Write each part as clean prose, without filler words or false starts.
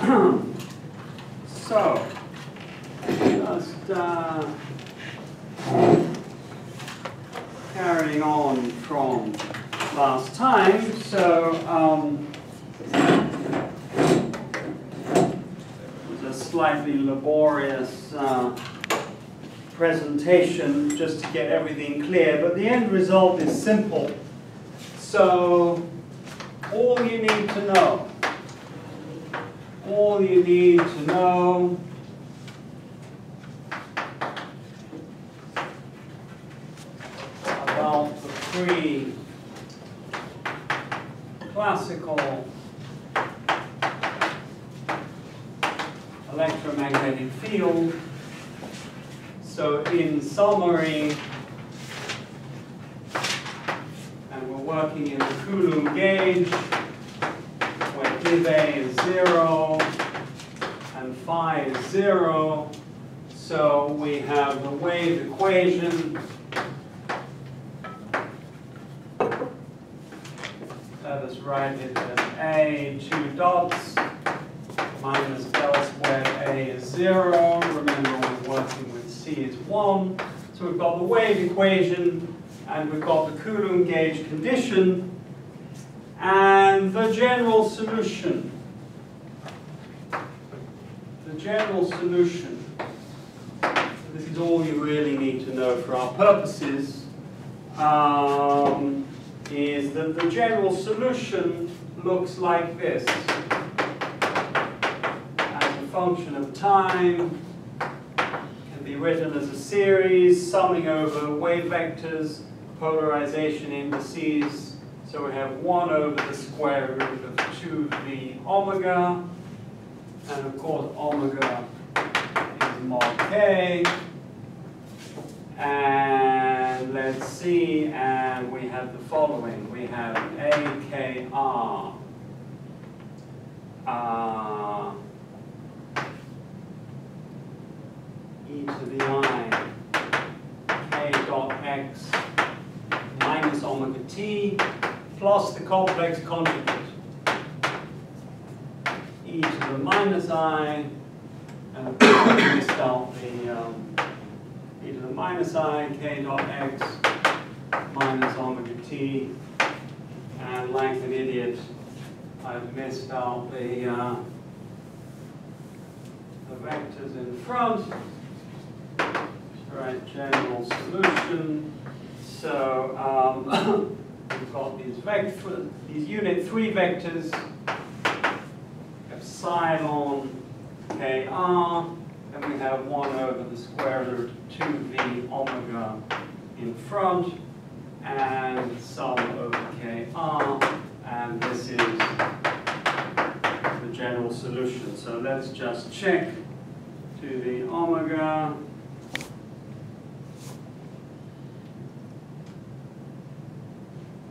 So, just carrying on from last time. So, it was a slightly laborious presentation just to get everything clear, but the end result is simple. So, all you need to know about the free classical electromagnetic field. So in summary, and we're working in the Coulomb gauge, where div A is 0 and phi is 0. So we have the wave equation. Let us write it as A, 2 dots, minus del squared A is 0. Remember, we're working with C is 1. So we've got the wave equation, and we've got the Coulomb gauge condition, and the general solution. The general solution. This is all you really need to know for our purposes. Is that the general solution looks like this. As a function of time, can be written as a series, summing over wave vectors, polarization indices. So we have 1 over the square root of 2v omega. And of course, omega is mod k. And let's see, and we have the following. We have AKR. E to the I, k dot x minus omega t, plus the complex conjugate. E to the minus I, and of course I missed out the e to the minus I, k dot x minus omega t, and like an idiot, I've missed out the vectors in front. Right, general solution. So we've got these unit 3 vectors, epsilon kr, and we have 1 over the square root of 2v omega in front, and sum over kr, and this is the general solution. So let's just check 2v omega.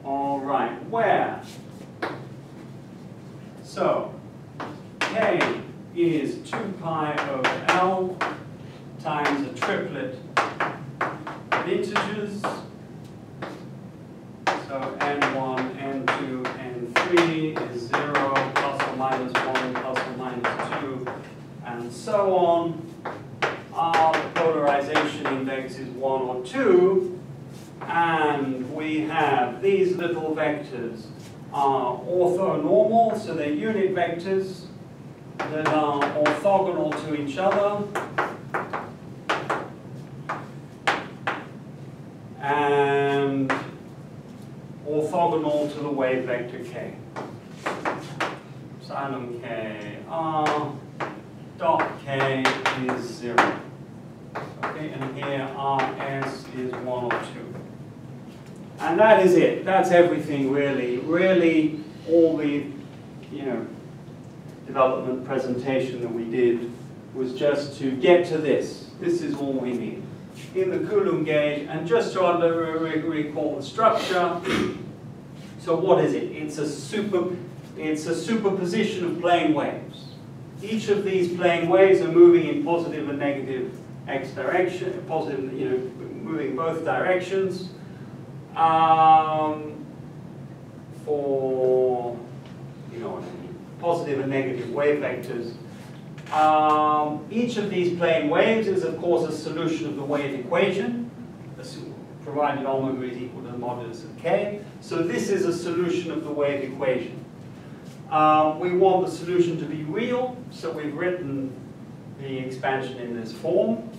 All right, where? So, k is 2 pi over L times a triplet of integers. So n1, n2, n3 is 0, plus or minus 1, plus or minus 2, and so on. The polarization index is 1 or 2. And we have these little vectors are orthonormal, so they're unit vectors that are orthogonal to each other. And orthogonal to the wave vector k. Epsilon k r dot k is 0. Okay, and here rs is 1 or 2. And that is it. That's everything, really. Really, all the, development presentation that we did was just to get to this. This is all we need in the Coulomb gauge. And just to recall the structure. So what is it? It's a superposition of plane waves. Each of these plane waves are moving in positive and negative x direction. Positive, moving both directions. For, what I mean, positive positive and negative wave vectors. Each of these plane waves is, of course, a solution of the wave equation, provided omega is equal to the modulus of k. So this is a solution of the wave equation. We want the solution to be real, so we've written the expansion in this form.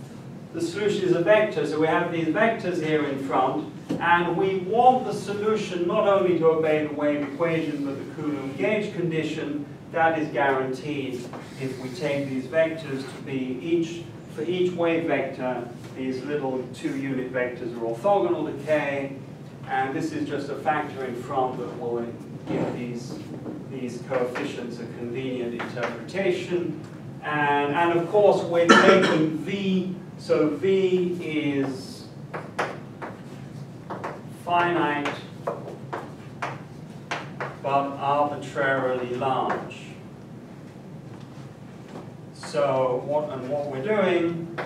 The solution is a vector, so we have these vectors here in front, and we want the solution not only to obey the wave equation, but the Coulomb gauge condition. That is guaranteed if we take these vectors to be for each wave vector, these little 2-unit vectors are orthogonal to k, and this is just a factor in front that will give these coefficients a convenient interpretation. And of course, we're taking v, so v is finite but arbitrarily large. So what we're doing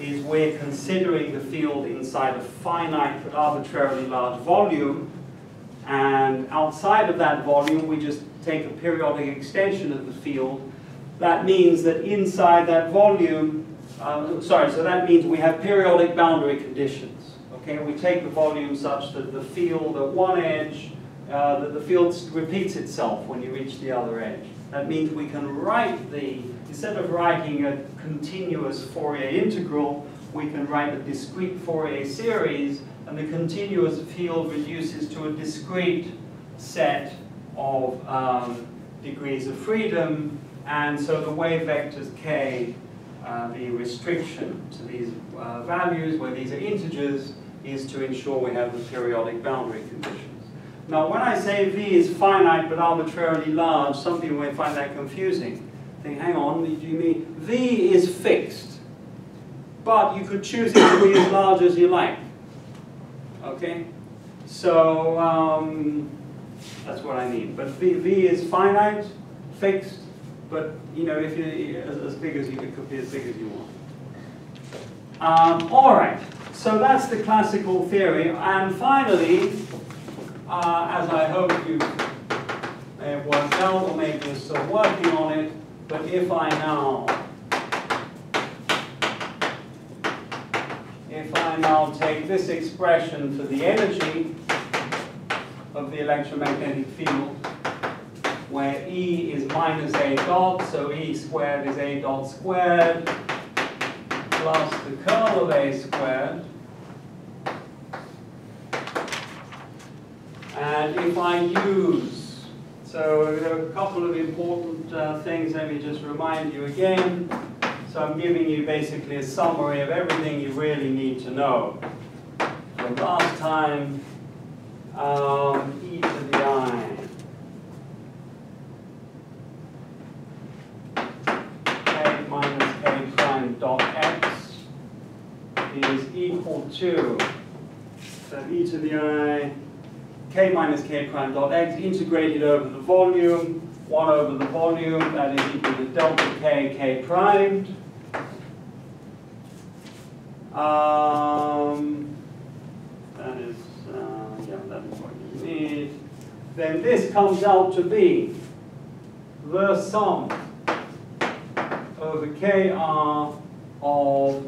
is we're considering the field inside a finite but arbitrarily large volume, and outside of that volume we just take a periodic extension of the field. That means that inside that volume, so that means we have periodic boundary conditions. Okay, we take the volume such that the field at one edge, that the field repeats itself when you reach the other edge. That means we can write instead of writing a continuous Fourier integral, we can write a discrete Fourier series, and the continuous field reduces to a discrete set of degrees of freedom, and so the wave vectors k, the restriction to these values, where these are integers, is to ensure we have the periodic boundary conditions. Now, when I say v is finite but arbitrarily large, some people may find that confusing. Think, hang on, do you mean v is fixed, but you could choose it to be as large as you like? Okay, so that's what I mean. But v is finite, fixed, but if you as big as it could be as big as you want. All right. So that's the classical theory. And finally, as I hope you may have worked out, or maybe you're still working on it, but if I now take this expression for the energy of the electromagnetic field, where E is minus A dot, so E squared is A dot squared, plus the curl of A squared. And if I use, so there are a couple of important things, let me just remind you again. So I'm giving you basically a summary of everything you really need to know. From last time, e to the I k minus k prime dot x is equal to, so e to the I k minus k prime dot x integrated over the volume, 1 over the volume, that is equal to delta k, k primed. That is what you need. Then this comes out to be the sum over kr of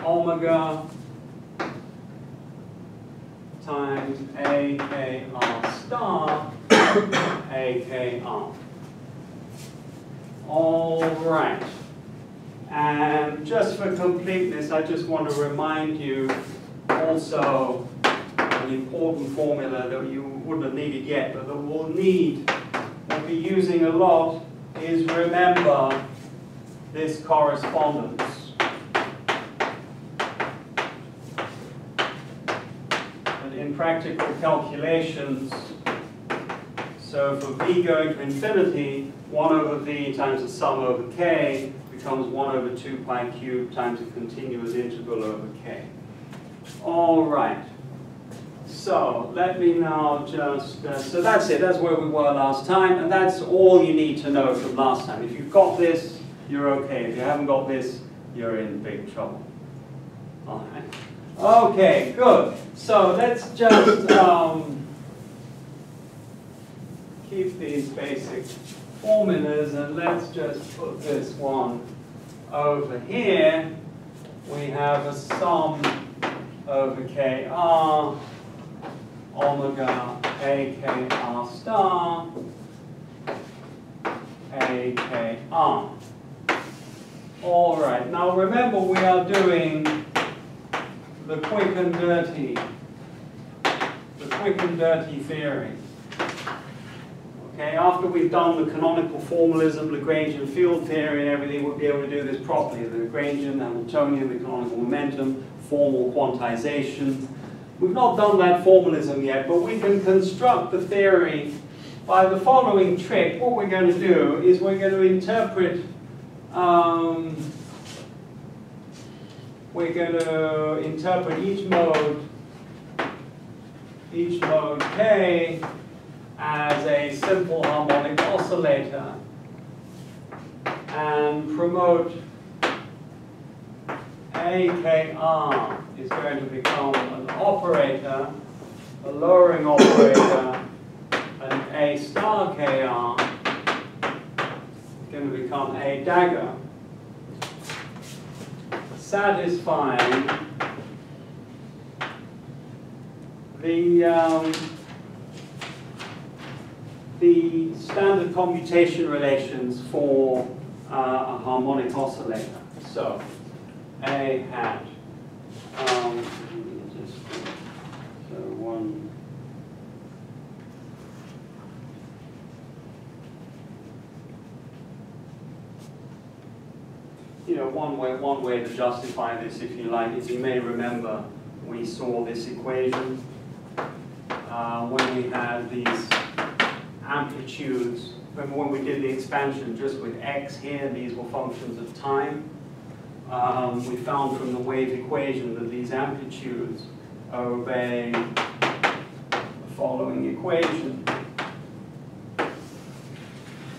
omega times AKR star AKR. All right. And just for completeness, I just want to remind you also an important formula that you wouldn't have needed yet, but that we'll be using a lot, is remember this correspondence. In practical calculations, so for v going to infinity, 1 over v times the sum over k becomes 1 over 2 pi cubed times a continuous integral over k. All right. So let me now just, so that's it. That's where we were last time, and that's all you need to know from last time. If you've got this, you're okay. If you haven't got this, you're in big trouble. All right. Okay, good. So let's just keep these basic formulas, and let's just put this one over here. We have a sum over KR, omega AKR star, AKR. All right, now remember we are doing the quick and dirty theory. Okay, after we've done the canonical formalism, Lagrangian field theory and everything, we'll be able to do this properly. The Lagrangian, the Hamiltonian, the canonical momentum, formal quantization. We've not done that formalism yet, but we can construct the theory by the following trick. What we're going to do is we're going to interpret each mode K as a simple harmonic oscillator and promote AKR is going to become an operator, a lowering operator, and A star KR is going to become A dagger, satisfying the standard commutation relations for a harmonic oscillator. So A hat, one way to justify this, if you like, is you may remember we saw this equation when we had these amplitudes. Remember when we did the expansion just with x here, these were functions of time. We found from the wave equation that these amplitudes obey the following equation.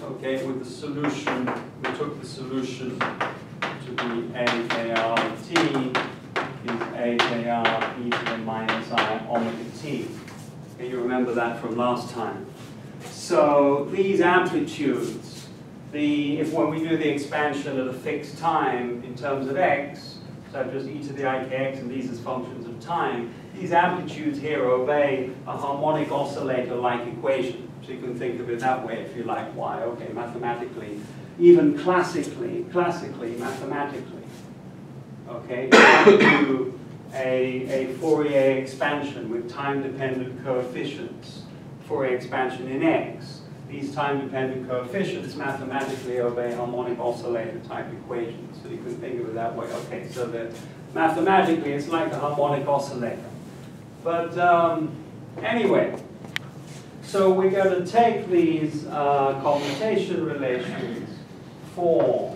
Okay, with the solution, we took the solution to be AKR of t is AKR e to the minus I omega t. Okay, you remember that from last time. So these amplitudes, if when we do the expansion at a fixed time in terms of x, so just e to the ikx and these as functions of time, these amplitudes here obey a harmonic oscillator-like equation. So you can think of it that way if you like. Why? Okay, mathematically, even classically, mathematically, okay, you do a Fourier expansion with time-dependent coefficients, Fourier expansion in x. These time-dependent coefficients mathematically obey harmonic oscillator-type equations. So you can think of it that way. Okay, so that mathematically it's like a harmonic oscillator. But anyway, so we're going to take these commutation relations for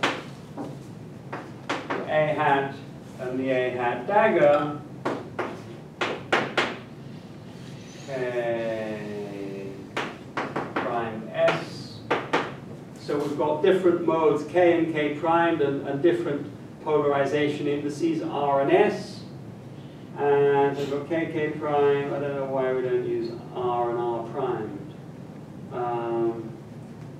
the A hat and the A hat dagger, K prime S. So we've got different modes, K and K primed, and different polarization indices, R and S. And we've got K, K prime. I don't know why we don't use R and R primed.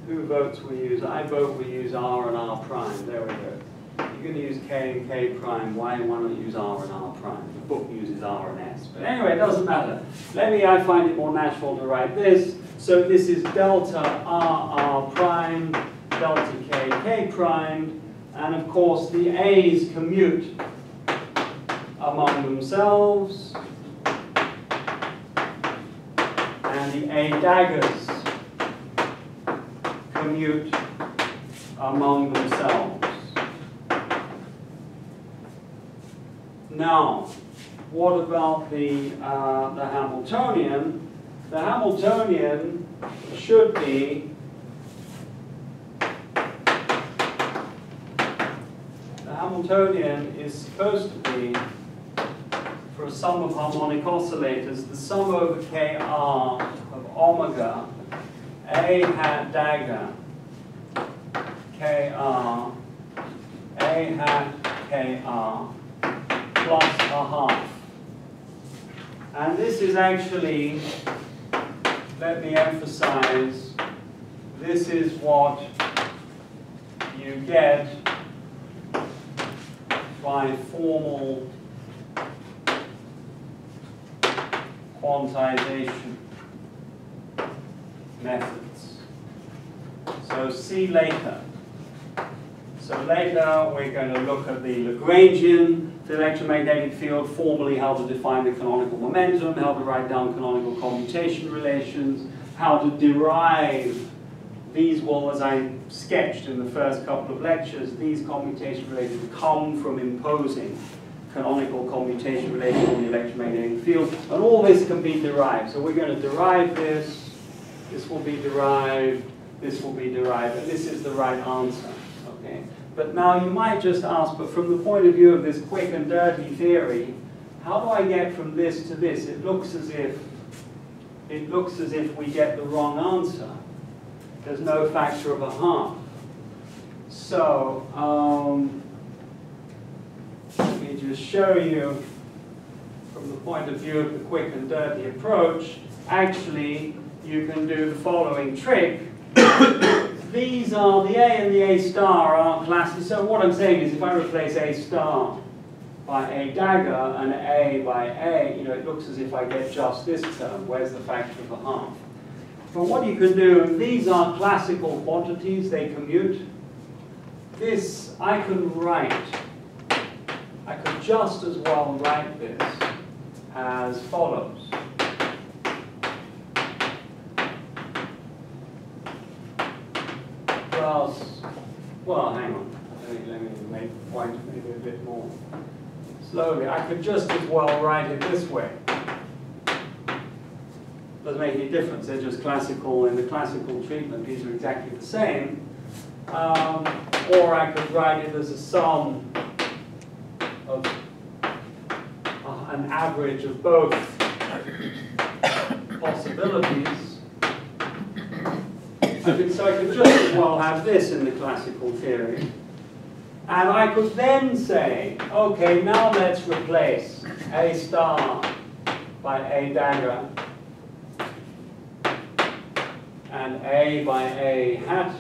Who votes we use? I vote we use R and R prime. There we go. You're going to use K and K prime. Why not use R and R prime? The book uses R and S. But anyway, it doesn't matter. I find it more natural to write this. So this is delta R, R prime, delta K, K prime. And of course, the A's commute among themselves. And the A daggers commute among themselves. Now, what about the Hamiltonian? The Hamiltonian should be is supposed to be, for a sum of harmonic oscillators, the sum over KR of omega A hat dagger KR A hat KR plus a half. And this is actually, let me emphasize, this is what you get by formal quantization methods. So see later. So later we're going to look at the Lagrangian, the electromagnetic field, formally how to define the canonical momentum, how to write down canonical commutation relations, how to derive these, well, as I sketched in the first couple of lectures, these commutation relations come from imposing canonical commutation relations on the electromagnetic field, and all this can be derived. So we're going to derive this, this will be derived, this will be derived, and this is the right answer. Okay? But now you might just ask, but from the point of view of this quick and dirty theory, how do I get from this to this? It looks as if we get the wrong answer. There's no factor of a half. So let me just show you from the point of view of the quick and dirty approach. Actually, you can do the following trick. These are the A and the A star are classes. So what I'm saying is if I replace A star by A dagger and A by A, you know, it looks as if I get just this term. Where's the factor of a half? But what you can do, these are classical quantities, they commute. This I can write. I could just as well write this as follows. Plus, well, hang on. Let me make the point maybe a bit more slowly. I could just as well write it this way. Doesn't make any difference, they're just classical. In the classical treatment, these are exactly the same. Or I could write it as a sum of an average of both possibilities. So I could just as well have this in the classical theory. And I could then say, okay, now let's replace A star by A dagger and A by A hat.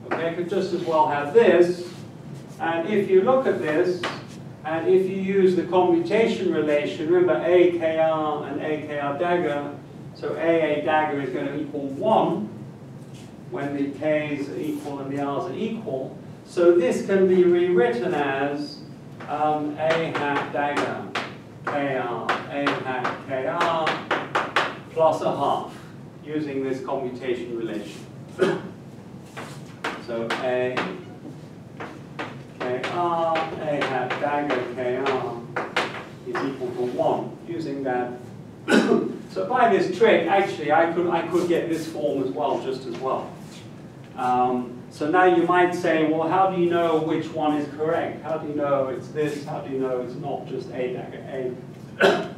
Okay, I could just as well have this. And if you look at this, and if you use the commutation relation, remember A kr and A kr dagger, so A dagger is going to equal 1 when the k's are equal and the r's are equal. So this can be rewritten as A hat dagger, kr, A hat kr, plus a half, using this commutation relation. So A kr, A hat dagger kr is equal to 1, using that. So by this trick, actually, I could get this form as well, just as well. So now you might say, well, how do you know which one is correct? How do you know it's this? How do you know it's not just A dagger A?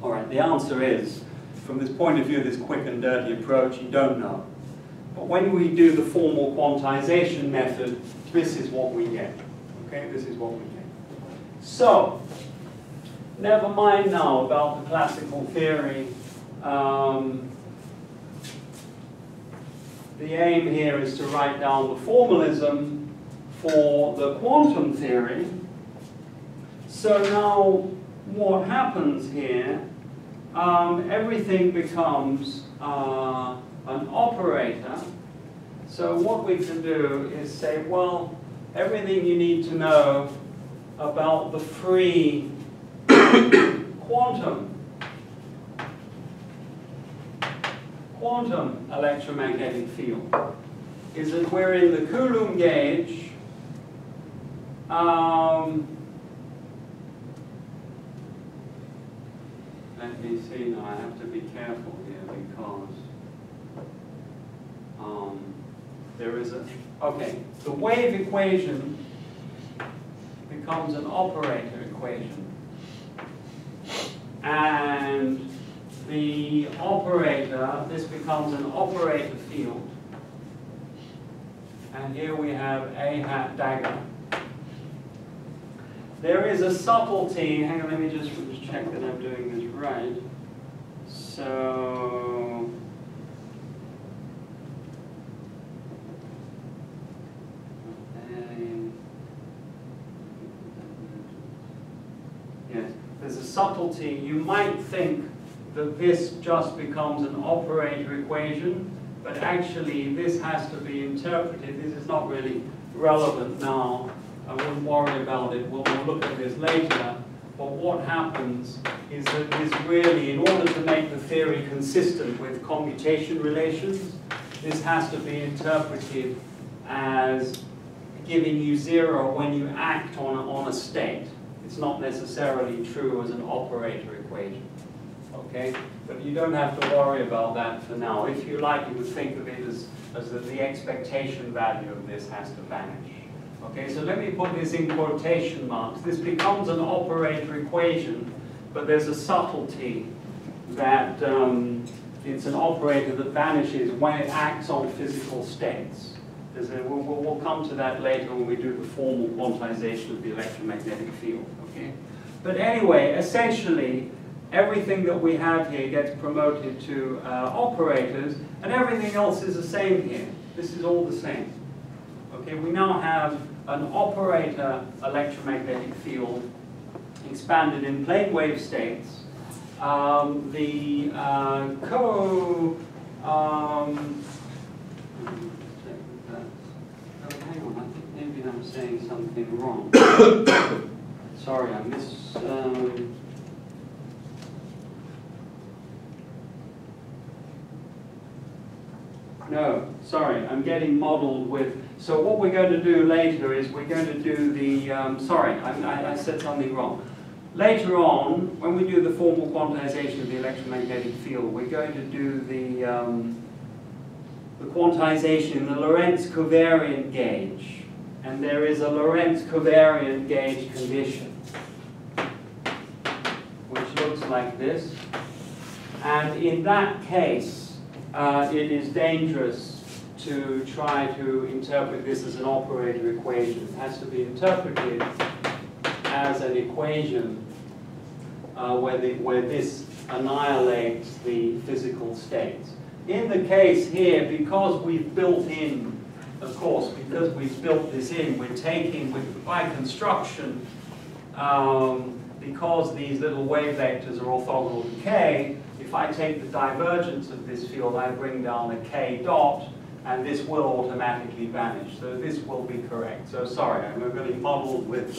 All right, the answer is, from this point of view, this quick and dirty approach, you don't know. But when we do the formal quantization method, this is what we get. Okay, this is what we get. So, never mind now about the classical theory. The aim here is to write down the formalism for the quantum theory. So now what happens here, everything becomes an operator. So what we can do is say, well, everything you need to know about the free quantum electromagnetic field is that we're in the Coulomb gauge. Let me see now, I have to be careful here because there is a, okay, the wave equation becomes an operator equation. And the operator, this becomes an operator field. And here we have A hat dagger. there is a subtlety. Hang on, let me just check that I'm doing this right. So, yes, there's a subtlety. You might think that this just becomes an operator equation, but actually this has to be interpreted. This is not really relevant now. I wouldn't worry about it. We'll look at this later. But what happens is that this really, in order to make the theory consistent with commutation relations, this has to be interpreted as giving you 0 when you act on a state. It's not necessarily true as an operator equation. Okay? But you don't have to worry about that for now. If you like, you would think of it as that the expectation value of this has to vanish. Okay, so let me put this in quotation marks. This becomes an operator equation, but there's a subtlety that it's an operator that vanishes when it acts on physical states. We'll come to that later when we do the formal quantization of the electromagnetic field. Okay? But anyway, essentially, everything that we have here gets promoted to operators, and everything else is the same here. This is all the same. Okay, we now have an operator electromagnetic field expanded in plane wave states. Hang on, I think maybe I'm saying something wrong. Sorry, I missed. No, sorry, I'm getting modeled with. So what we're going to do later is we're going to do the. Sorry, I said something wrong. Later on, when we do the formal quantization of the electromagnetic field, we're going to do the quantization in the Lorentz covariant gauge. And there is a Lorentz covariant gauge condition, which looks like this. And in that case, it is dangerous to try to interpret this as an operator equation. It has to be interpreted as an equation where this annihilates the physical states. In the case here, because we've built in, of course, because we've built this in, we're taking, by construction, because these little wave vectors are orthogonal to k, if I take the divergence of this field, I bring down a k dot, and this will automatically vanish. So this will be correct. So sorry, I'm going to model with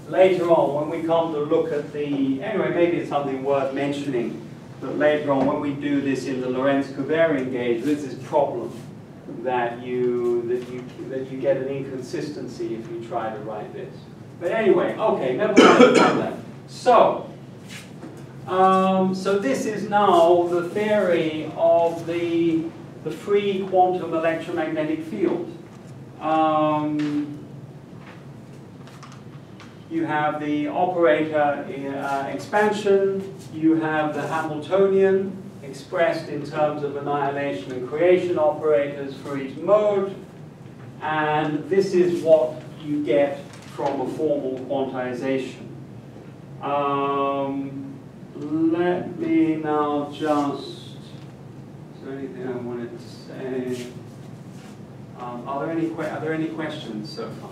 later on when we come to look at the, anyway, maybe it's something worth mentioning, that later on when we do this in the Lorentz covariant gauge, there's this problem that you get an inconsistency if you try to write this. But anyway, okay, never mind about that. So this is now the theory of the free quantum electromagnetic field. You have the operator expansion, you have the Hamiltonian expressed in terms of annihilation and creation operators for each mode, and this is what you get from a formal quantization. Let me now just, is there anything I wanted to say? Are there any questions so far?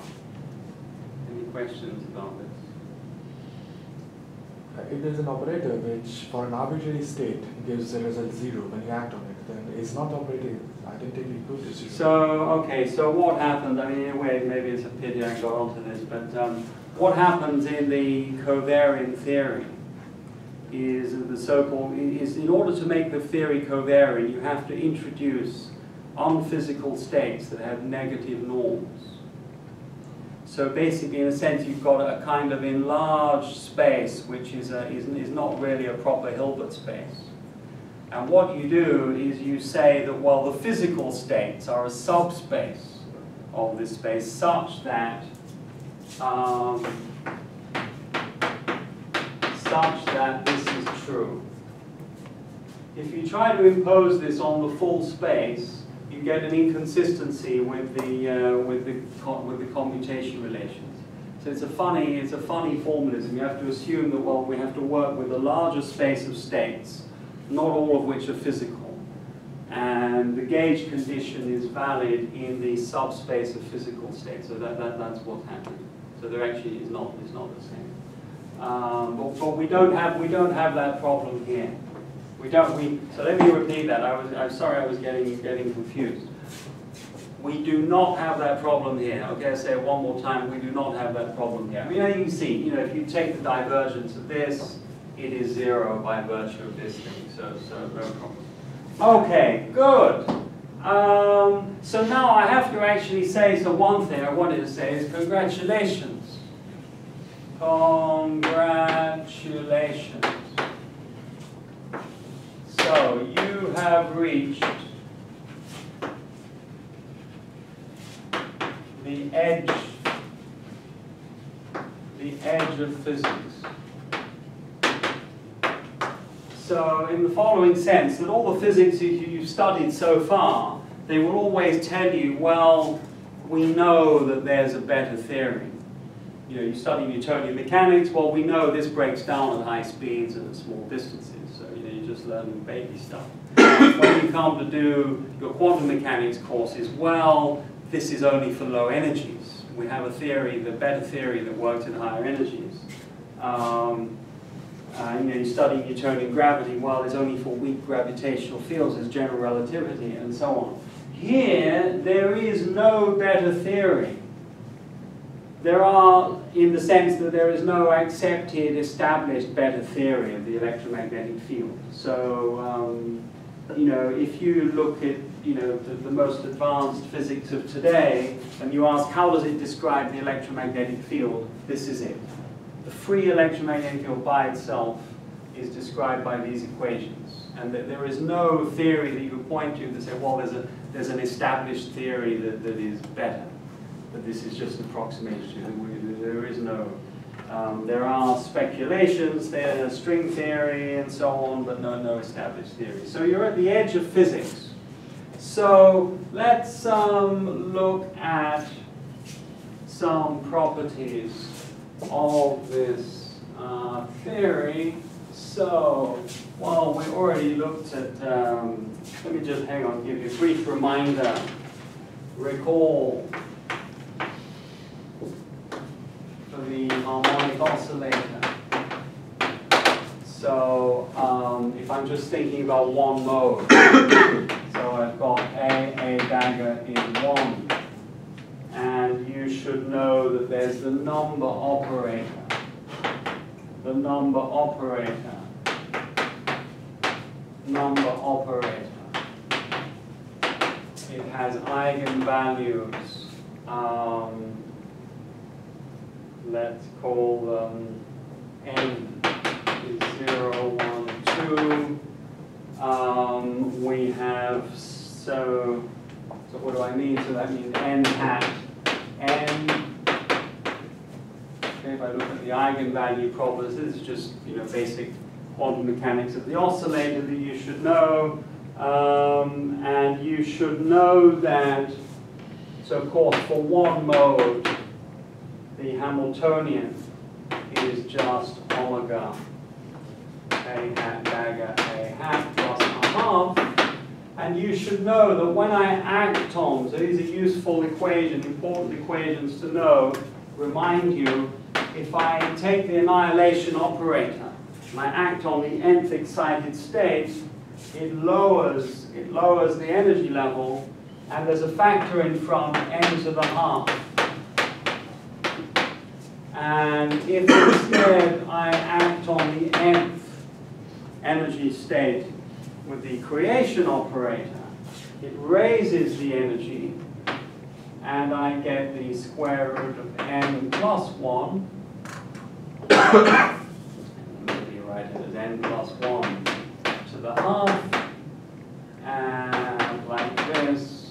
Any questions about this? If there's an operator which for an arbitrary state gives the result 0 when you act on it, then it's not operating identically equal to 0. So, okay, so what happens, I mean, in a way, maybe it's a pity I got onto this, but what happens in the covariant theory is the so-called, is in order to make the theory covariant, you have to introduce unphysical states that have negative norms. So basically, in a sense, you've got a kind of enlarged space, which is not really a proper Hilbert space. And what you do is you say that, well, the physical states are a subspace of this space such that this is true. If you try to impose this on the full space, you get an inconsistency with the commutation relations. So it's a funny formalism. You have to assume that, well, we have to work with a larger space of states, not all of which are physical, and the gauge condition is valid in the subspace of physical states. So that's what's happening. So there actually is not the same. But we don't have that problem here. So let me repeat that. I'm sorry I was getting confused. We do not have that problem here. Okay, I'll say it one more time. We do not have that problem here. I mean, you can see, if you take the divergence of this, it is 0 by virtue of this thing. So no problem. Okay, good. So now I have to actually say, so one thing I wanted to say is congratulations. Congratulations. So you have reached the edge of physics. So in the following sense, that all the physics you've studied so far, they will always tell you, well, we know that there's a better theory. You study Newtonian mechanics, well, we know this breaks down at high speeds and at small distances. So you're just learning baby stuff. When you come to do your quantum mechanics courses, well, this is only for low energies. We have a theory, the better theory that works at higher energies. You study Newtonian gravity, well, it's only for weak gravitational fields, there's general relativity, and so on. Here, there is no better theory. There are, in the sense that there is no accepted, established better theory of the electromagnetic field. So, if you look at the most advanced physics of today, and you ask how does it describe the electromagnetic field, this is it. The free electromagnetic field by itself is described by these equations. And there is no theory that you can point to that say, well, there's an established theory that is better. But this is just an approximation. There is no. There are speculations, there's string theory and so on, but no established theory. So you're at the edge of physics. So let's look at some properties of this theory. So, well, we already looked at, let me just hang on, give you a brief reminder. Recall for the harmonic oscillator. So if I'm just thinking about one mode, so I've got A dagger in 1, and you should know that there's the number operator. The number operator. Number operator. It has eigenvalues. Let's call them n is 0, 1, 2. We have, so what do I mean? So that means n hat n. Okay, if I look at the eigenvalue problems, this is just basic quantum mechanics of the oscillator that you should know. And you should know that, so of course for one mode, the Hamiltonian is just omega A hat dagger A hat plus a half. And you should know that when I act on, so these are useful equations, important equations to know, remind you, if I take the annihilation operator and I act on the nth excited state, it lowers the energy level, and there's a factor in front, n to the half. And if instead I act on the nth energy state with the creation operator, it raises the energy, and I get the square root of n plus 1. Maybe write it as n plus 1 to the half, and like this.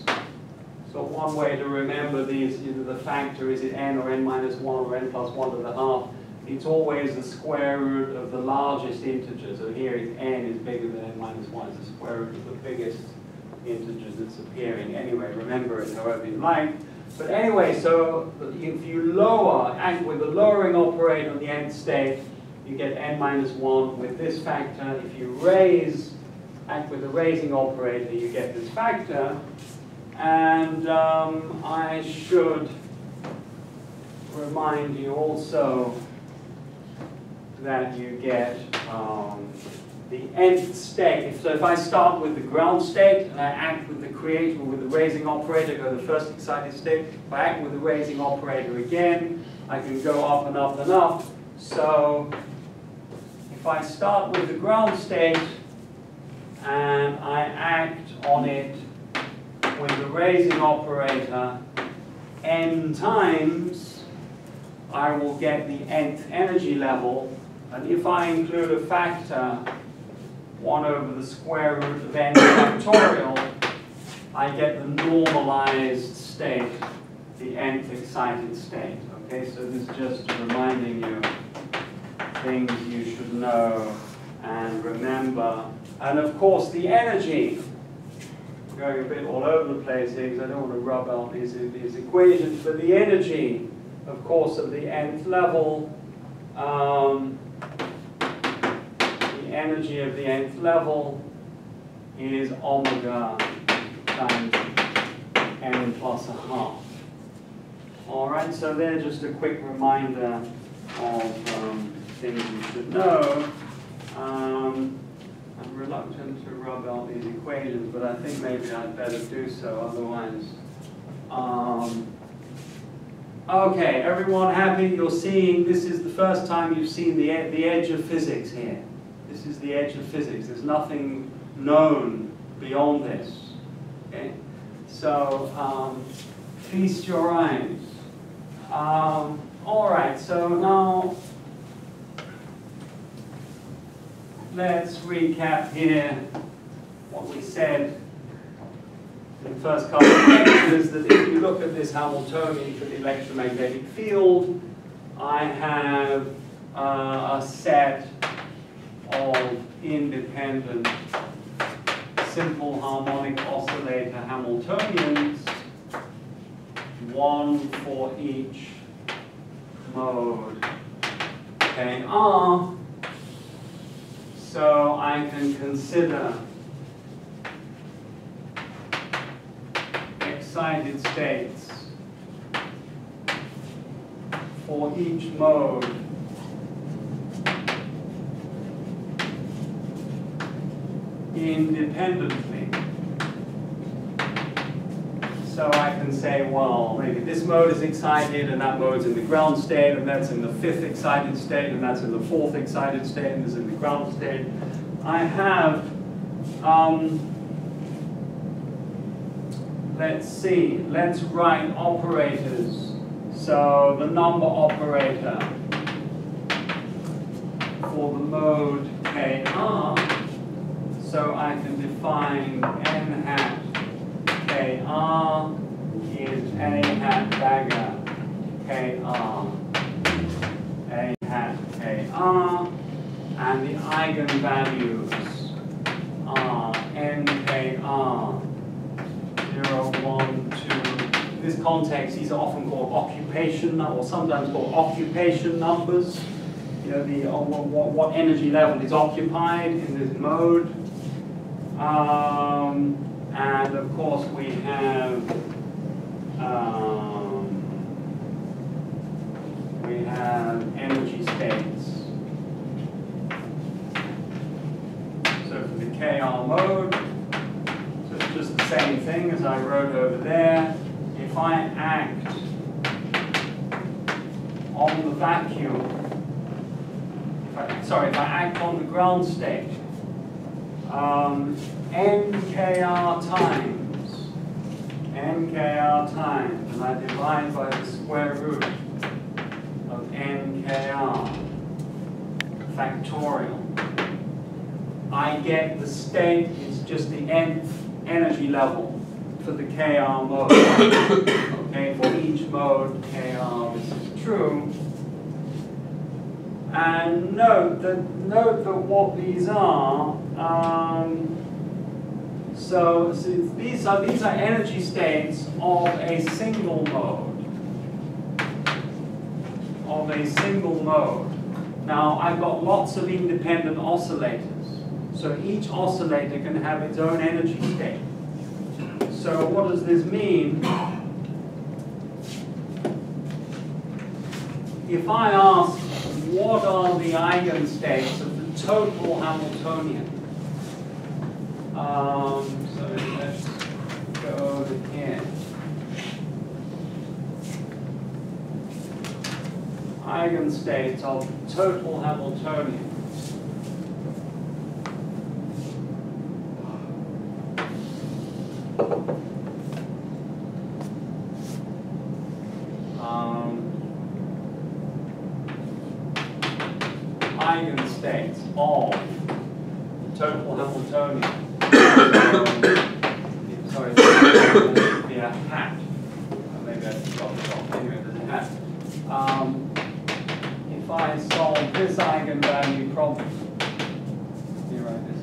So one way to remember these, either the factor, is it n or n minus 1 or n plus 1 to the half? It's always the square root of the largest integer. So here n is bigger than n minus 1. It's the square root of the biggest integers that's appearing. Anyway, remember it however you like. But anyway, so if you lower, act with the lowering operator on the nth state, you get n minus 1 with this factor. If you raise, act with the raising operator, you get this factor. And I should remind you also that you get the nth state. So if I start with the ground state and I act with the creator, with the raising operator, go to the first excited state. If I act with the raising operator again, I can go up and up and up. So if I start with the ground state and I act on it with the raising operator n times, I will get the nth energy level. And if I include a factor 1 over the square root of n factorial, I get the normalized state, the nth excited state. Okay, so this is just reminding you things you should know and remember. And of course, the energy, going a bit all over the place here because I don't want to rub out these equations, but the energy, of course, at the nth level, the energy of the nth level is omega times n plus a half. All right, so they're just a quick reminder of things you should know. I'm reluctant to rub out these equations, but I think maybe I'd better do so, otherwise. Okay, everyone happy? You're seeing, this is the first time you've seen the edge of physics here. This is the edge of physics. There's nothing known beyond this. Okay? So, feast your eyes. All right, so now let's recap here what we said in the first couple of lectures, that if you look at this Hamiltonian for the electromagnetic field, I have a set of independent simple harmonic oscillator Hamiltonians, one for each mode KR. So I can consider excited states for each mode independently. So I can say, well, maybe this mode is excited, and that mode's in the ground state, and that's in the 5th excited state, and that's in the 4th excited state, and this is in the ground state. I have, let's see, let's write operators. So the number operator for the mode KR. So I can define n hat KR is a hat dagger KR, a hat KR, and the eigenvalues are nkr 0, 1, 2. In this context, these are often called occupation, or sometimes called occupation numbers. You know, the what energy level is occupied in this mode. And of course we have energy states. So for the KR mode, so it's just the same thing as I wrote over there. If I act on the vacuum, if I act on the ground state, nkr times, and I divide by the square root of nkr factorial, I get the state, it's just the nth energy level for the KR mode. Okay, for each mode KR, this is true. And note that what these are, So these are energy states of a single mode. Now I've got lots of independent oscillators. So each oscillator can have its own energy state. So what does this mean? If I ask what are the eigenstates of the total Hamiltonian, so let's go over here. Eigenstates of total Hamiltonian. Eigenstates of total Hamiltonian. Sorry, there should be a hat. Maybe I forgot it off. Anyway, there's a hat. If I solve this eigenvalue problem, here write this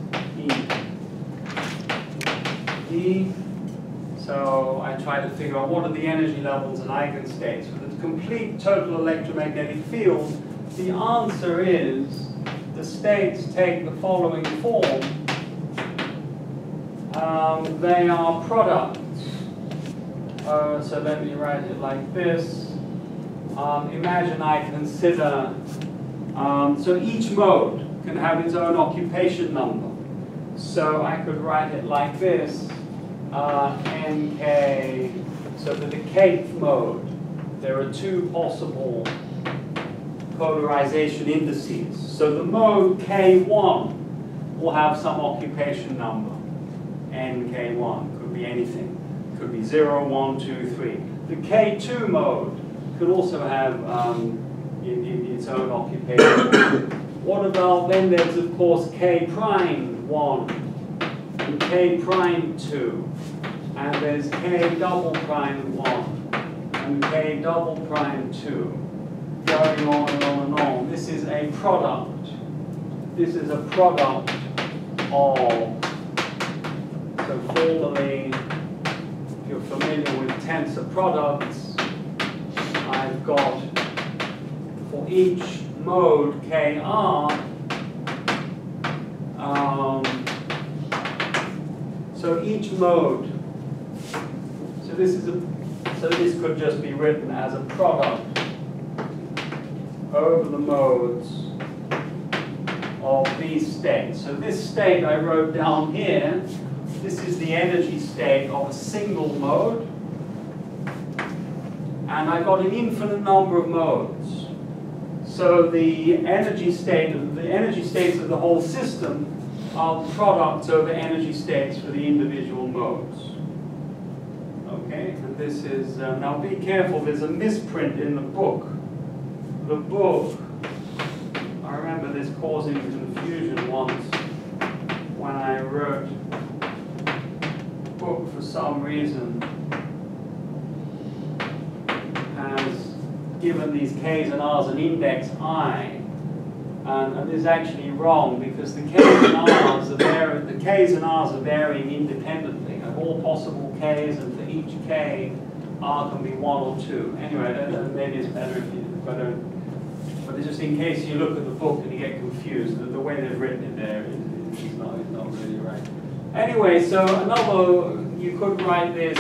E. So I try to figure out what are the energy levels and eigenstates for the complete total electromagnetic field. The answer is the states take the following form. They are products. So let me write it like this. Imagine I consider, so each mode can have its own occupation number. So I could write it like this, nk, so the decayed mode, there are two possible polarization indices. So the mode K1 will have some occupation number, nk1, could be anything. Could be 0, 1, 2, 3. The K2 mode could also have its own occupation. What about, then there's of course K prime 1 and K prime 2, and there's K double prime 1 and K double prime 2, going on and on and on. This is a product. This is a product of, so formally, if you're familiar with tensor products, I've got, for each mode KR, so each mode, so this could just be written as a product over the modes of these states. So this state I wrote down here, this is the energy state of a single mode. And I've got an infinite number of modes. So the energy states of the whole system are products over energy states for the individual modes. Okay, and this is, now be careful, there's a misprint in the book. The book, I remember this causing confusion once when I wrote the book for some reason. Has given these K's and R's an index I, and this is actually wrong because the K's and R's are varying independently of all possible K's, and for each K, R can be 1 or 2. Anyway, maybe it's better if you, but it's just in case you look at the book and you get confused, the way they've written it there is not really right. Anyway, so you could write this,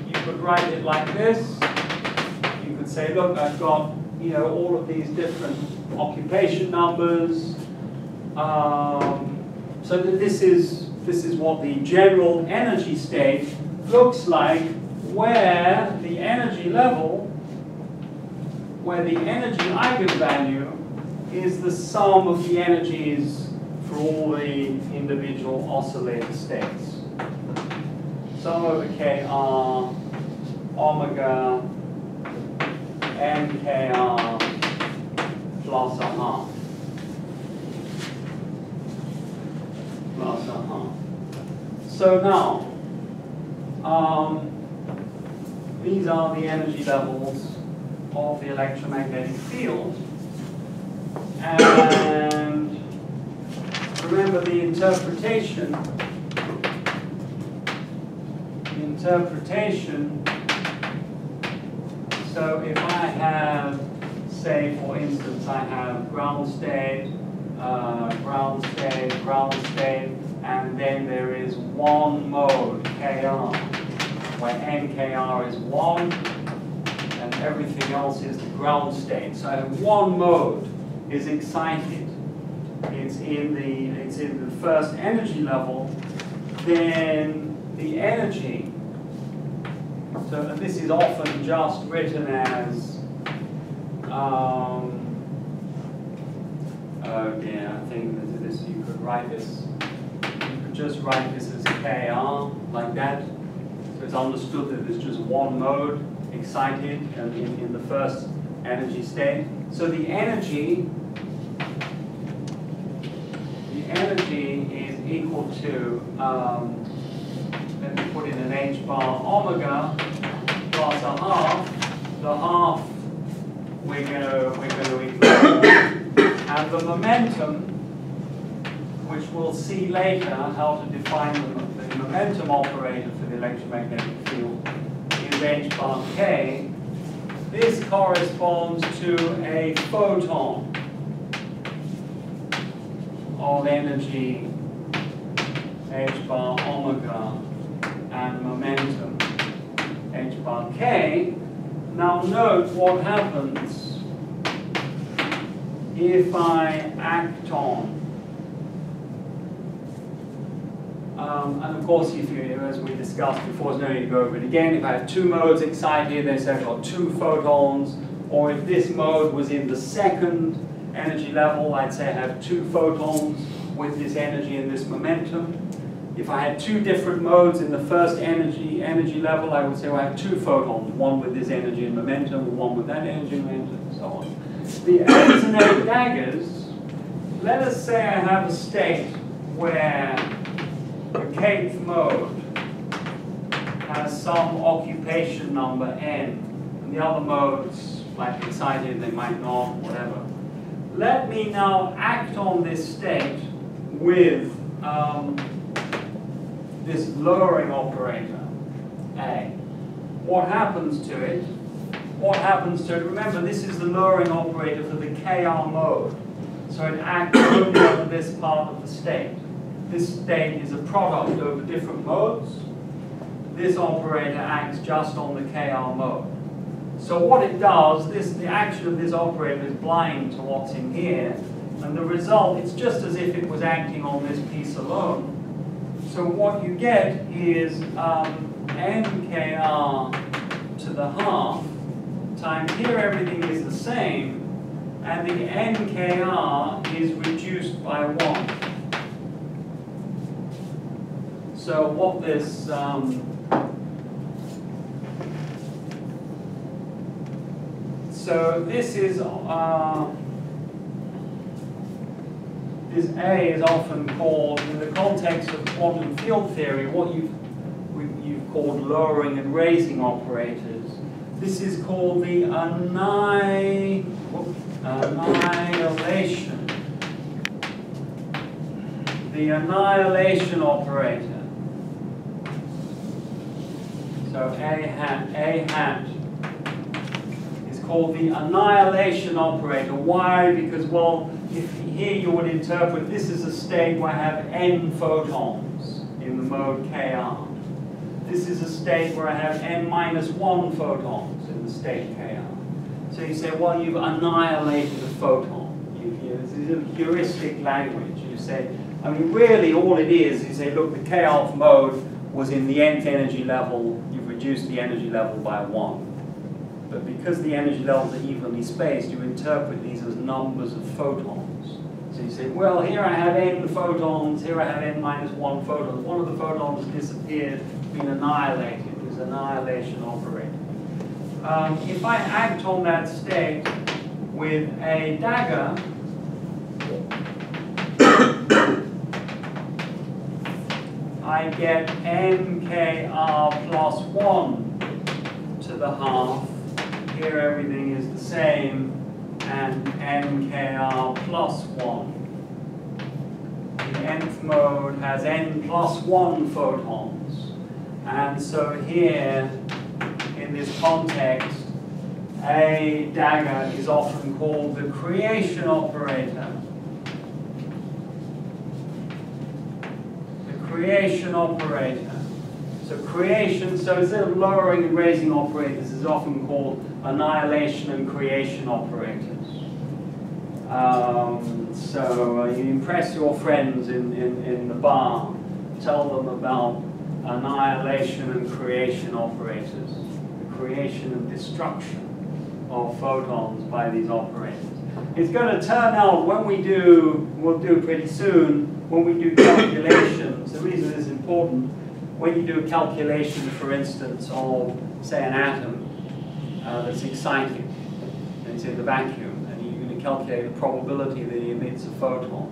you could write it like this. Say, look, I've got, all of these different occupation numbers. So that this is what the general energy state looks like, where the energy level, where the energy eigenvalue is the sum of the energies for all the individual oscillator states. Sum over KR, omega, NKR plus a half. Plus a half. So now, these are the energy levels of the electromagnetic field. And remember the interpretation interpretation. So if I have, say for instance, I have ground state, ground state, ground state, and then there is one mode, Kr, where NKR is 1, and everything else is the ground state. So I have one mode is excited. It's in the first energy level, then the energy, so this is often just written as, oh dear, I think this, you could write this, you could just write this as Kr, like that. So it's understood that there's just one mode excited in the first energy state. So the energy is equal to, let me put in an h bar omega plus a half. The half we're going to ignore, and the momentum, which we'll see later how to define the momentum operator for the electromagnetic field, is h bar k. This corresponds to a photon of energy h bar omega and momentum h bar k. Now note what happens if I act on, and of course, if you, as we discussed before, there's no need to go over it again. If I have two modes excited, they say I've got two photons, or if this mode was in the second energy level, I'd say I have two photons with this energy and this momentum. If I had two different modes in the first energy level, I would say, well, I have two photons, one with this energy and momentum, one with that energy and momentum, and so on. The Antony daggers, let us say I have a state where the kth mode has some occupation number n, and the other modes, like excited, they might not, whatever. Let me now act on this state with this lowering operator, A. What happens to it? What happens to it? Remember, this is the lowering operator for the Kr mode. So it acts only on this part of the state. This state is a product over different modes. This operator acts just on the Kr mode. So what it does, the action of this operator is blind to what's in here, and the result, it's just as if it was acting on this piece alone. So what you get is NKR to the half times here everything is the same, and the NKR is reduced by 1. So what this so this is this A is often called, in the context of quantum field theory, what you've called lowering and raising operators. This is called the annihilation. The annihilation operator. So A hat is called the annihilation operator. Why? Because, well, if here you would interpret this is a state where I have n photons in the mode Kr. This is a state where I have n minus 1 photons in the state Kr. So you say, well, you've annihilated a photon. This is a heuristic language. You say, I mean, really all it is, you say, look, the K-off mode was in the nth energy level. You've reduced the energy level by 1. But because the energy levels are evenly spaced, you interpret these as numbers of photons. So you say, well, here I have n photons, here I have n minus 1 photons. One of the photons has disappeared, been annihilated. It's an annihilation operator. If I act on that state with a dagger, I get NKR plus 1 to the half. Here everything is the same, and NKR plus 1. The nth mode has n plus 1 photons. And so here, in this context, a dagger is often called the creation operator. The creation operator. So creation, so instead of lowering and raising operators, is often called annihilation and creation operators. So you impress your friends in the bar, tell them about annihilation and creation operators, the creation and destruction of photons by these operators. It's going to turn out when we do, we'll do pretty soon, when we do calculations, the reason this is important, when you do a calculation, for instance, of, say, an atom that's exciting, and it's in the vacuum, and you're going to calculate the probability that it emits a photon.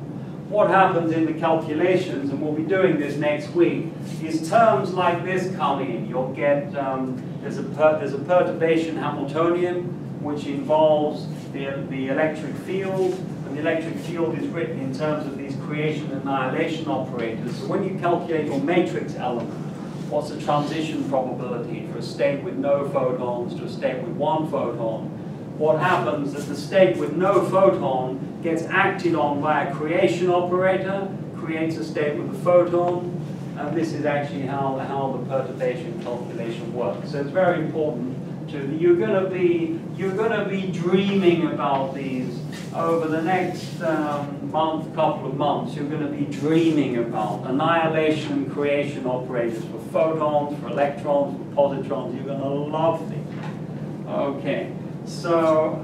What happens in the calculations, and we'll be doing this next week, is terms like this come in. You'll get, there's a perturbation Hamiltonian, which involves the electric field, and the electric field is written in terms of these creation and annihilation operators. So when you calculate your matrix element, what's the transition probability for a state with no photons to a state with one photon? What happens is the state with no photon gets acted on by a creation operator, creates a state with a photon, and this is actually how the perturbation calculation works. So it's very important to, you're going to be dreaming about these over the next couple of months. You're going to be dreaming about annihilation and creation operators for photons, for electrons, for positrons. You're going to love these. Okay. So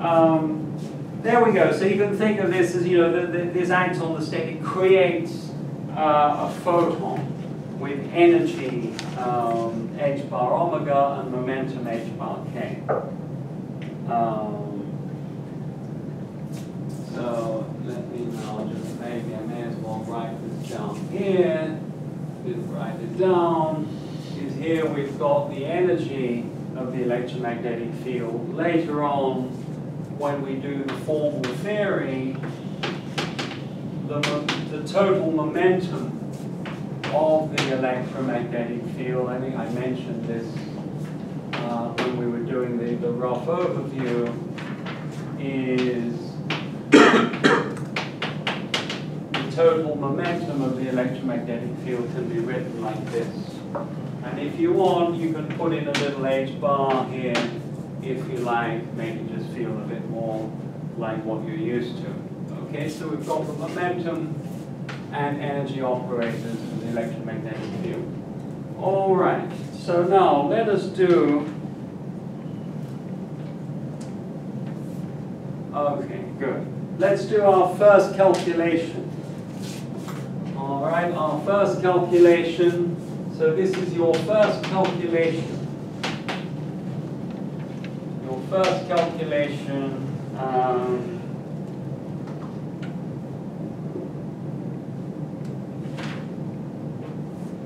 there we go. So you can think of this as, you know, this acts on the state. It creates a photon with energy h bar omega and momentum h bar k. So let me now just maybe I may as well write this down here. Just write it down. Is here we've got the energy of the electromagnetic field. Later on, when we do the formal theory, the total momentum of the electromagnetic field, I think I mentioned this when we were doing the rough overview, is the total momentum of the electromagnetic field can be written like this. And if you want, you can put in a little h bar here, if you like, make it just feel a bit more like what you're used to. Okay, so we've got the momentum and energy operators of the electromagnetic field. All right, so now let us do, okay, good. Let's do our first calculation. All right, our first calculation. So this is your first calculation. Your first calculation.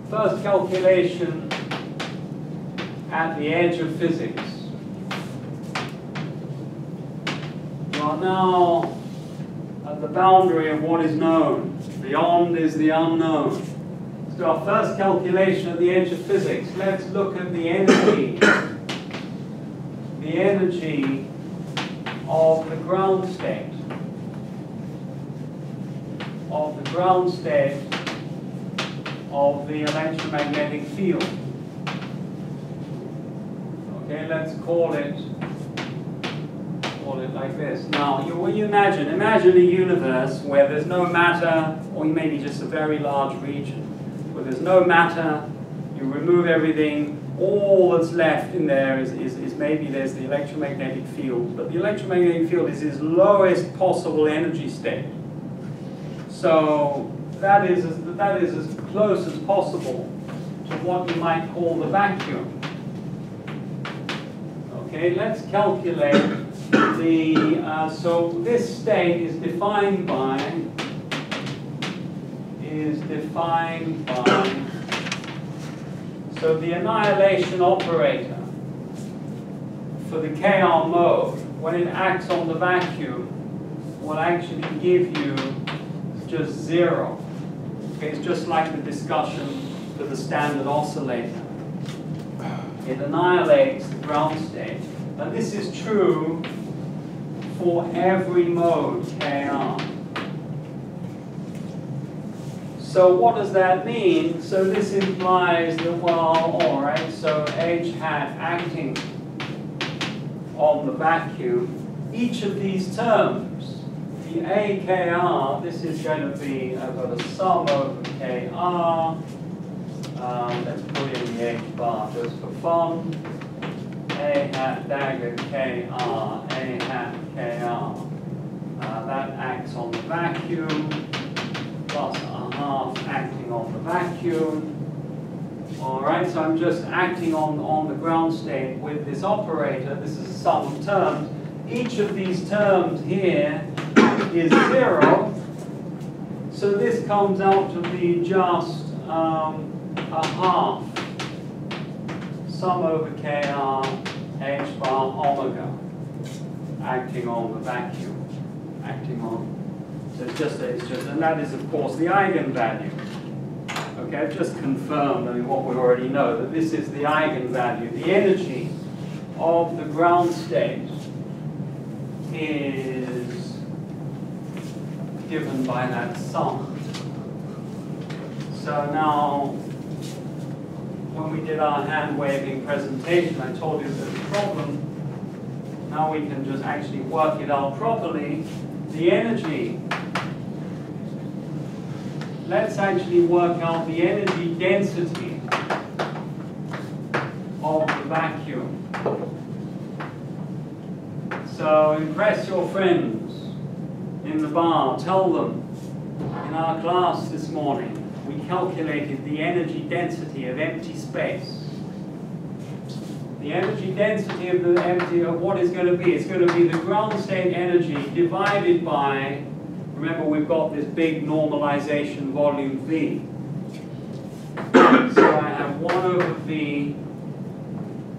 First calculation at the edge of physics. You are now at the boundary of what is known. Beyond is the unknown. So our first calculation at the edge of physics. Let's look at the energy. The energy of the ground state. Of the ground state of the electromagnetic field. Okay, let's call it like this. Now, when you imagine a universe where there's no matter, or maybe just a very large region, where there's no matter, you remove everything, all that's left in there is maybe there's the electromagnetic field, but the electromagnetic field is its lowest possible energy state. So that is as close as possible to what you might call the vacuum. Okay, let's calculate the, so this state is defined by, so the annihilation operator for the KR mode, when it acts on the vacuum, will actually give you just 0. Okay, it's just like the discussion for the standard oscillator. it annihilates the ground state. And this is true for every mode Kr. So what does that mean? So this implies that, well, all right, so H hat acting on the vacuum, each of these terms, the AKR, this is going to be, I've got a sum over KR, let's put in the H bar just for fun, A hat dagger KR, A hat KR, that acts on the vacuum, plus a half acting on the vacuum. All right, so I'm just acting on the ground state with this operator. This is a sum of terms. Each of these terms here is 0. So this comes out to be just a half sum over KR H bar omega acting on the vacuum, acting on. So it's just, and that is of course the eigenvalue. Okay, I've just confirmed, I mean, what we already know, that this is the eigenvalue. The energy of the ground state is given by that sum. So now, when we did our hand-waving presentation, I told you there's a problem. Now we can just actually work it out properly. The energy, let's actually work out the energy density of the vacuum. So impress your friends in the bar. Tell them, in our class this morning, we calculated the energy density of empty space. The energy density of the empty, of what is going to be? It's going to be the ground state energy divided by, remember we've got this big normalization volume V. So I have 1 over V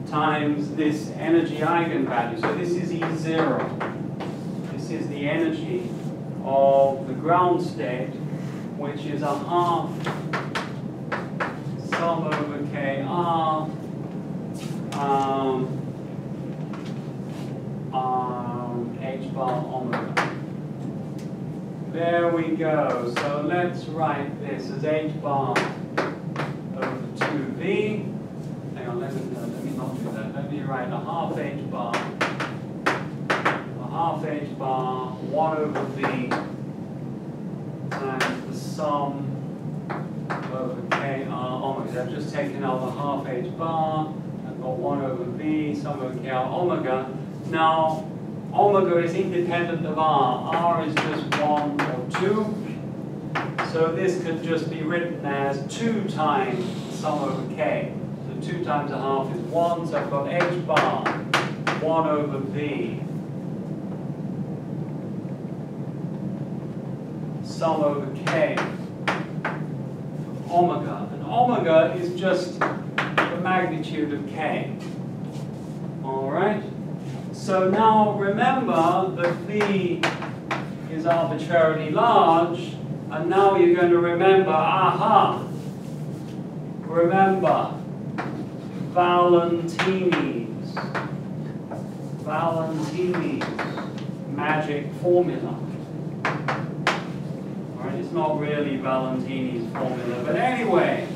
times this energy eigenvalue. So this is E0. This is the energy of the ground state, which is a half sum over KR H bar omega. There we go. So let's write this as H bar over 2V. Hang on, let me not do that. Let me write a half H bar. A half H bar, 1 over V times the sum over KR omega. I've just taken out the half H bar. I've got 1 over V, sum over KR omega. Now, omega is independent of R. R is just 1 or 2. So this could just be written as 2 times sum over K. So 2 times a half is 1. So I've got H bar 1 over V sum over K omega. And omega is just the magnitude of K. All right? So now remember that V is arbitrarily large, and now you're going to remember, aha, remember Valentini's magic formula. All right, it's not really Valentini's formula, but anyway,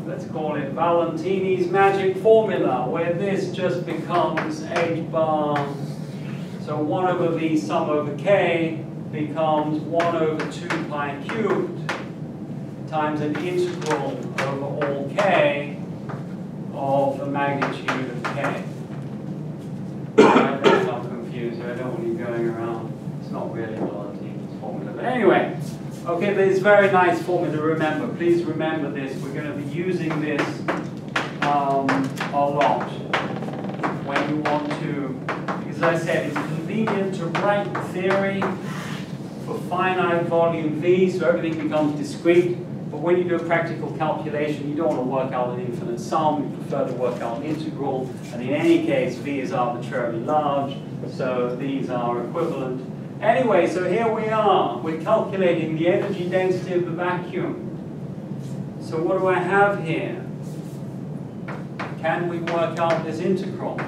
let's call it Valentini's magic formula, where this just becomes H bar. So 1 over V sum over K becomes 1 over 2 pi cubed times an integral over all K of the magnitude of K. I'm not confused, I don't want you going around. It's not really Valentini's formula. But anyway, okay, but it's a very nice formula to remember. Please remember this. We're going to be using this a lot when you want to, because as I said, it's convenient to write the theory for finite volume V, so everything becomes discrete. But when you do a practical calculation, you don't want to work out an infinite sum. You prefer to work out an integral. And in any case, V is arbitrarily large, so these are equivalent. Anyway, so here we are. We're calculating the energy density of the vacuum. So what do I have here? can we work out this integral?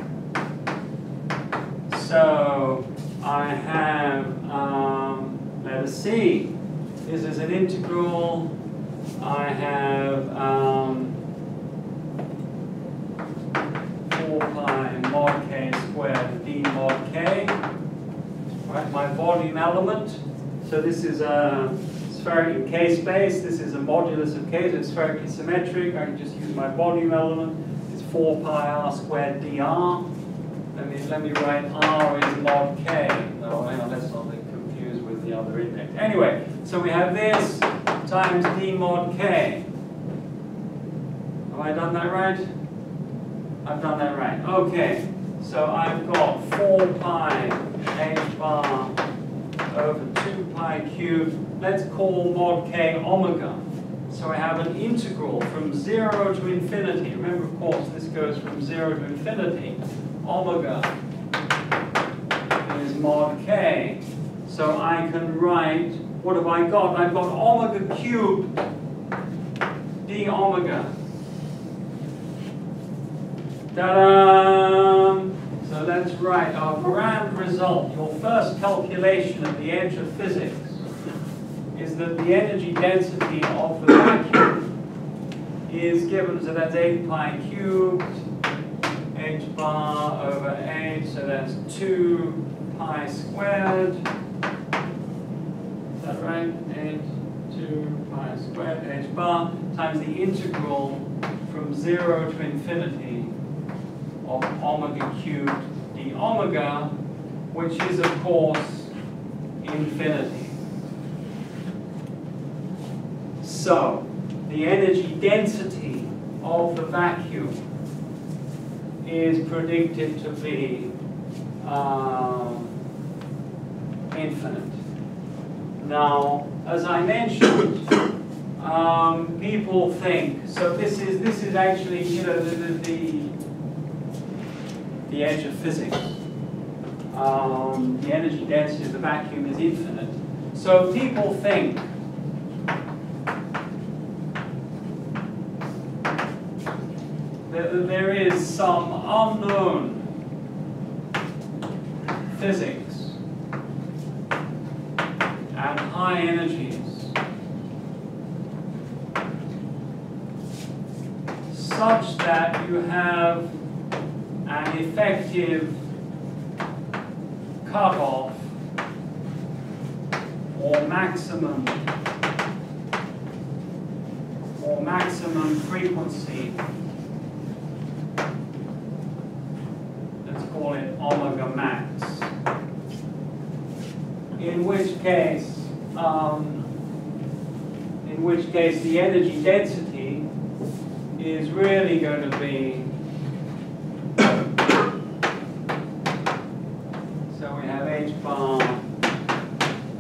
So I have, let us see, this is an integral. I have 4 pi mod k squared d mod k, right, my volume element. So this is a spherical in k space, this is a modulus of k, so it's spherically symmetric. I can just use my volume element. It's 4 pi r squared dr. Let me write r is mod k. Oh, hang on, let's not get confused with the other index. Anyway, so we have this times d mod k. Have I done that right? I've done that right. Okay, so I've got 4 pi h bar over 2 pi cubed. Let's call mod k omega. So I have an integral from 0 to infinity. Remember, of course, this goes from 0 to infinity. Omega is mod k. So I can write, what have I got? I've got omega cubed d omega. Ta-da! So let's write our grand result. Your first calculation at the edge of physics is that the energy density of the vacuum is given, so that's 8 pi cubed h bar over 8, so that's 2 pi squared. Is that right? 2 pi squared h bar times the integral from 0 to infinity of omega cubed d omega, which is, of course, infinity. So, the energy density of the vacuum is predicted to be infinite. Now, as I mentioned, people think, so this is actually, you know, the edge of physics. The energy density of the vacuum is infinite. So people think that there is some unknown physics at high energies such that you have an effective cutoff or maximum frequency. Let's call it omega max. In which case the energy density is really going to be, so we have h bar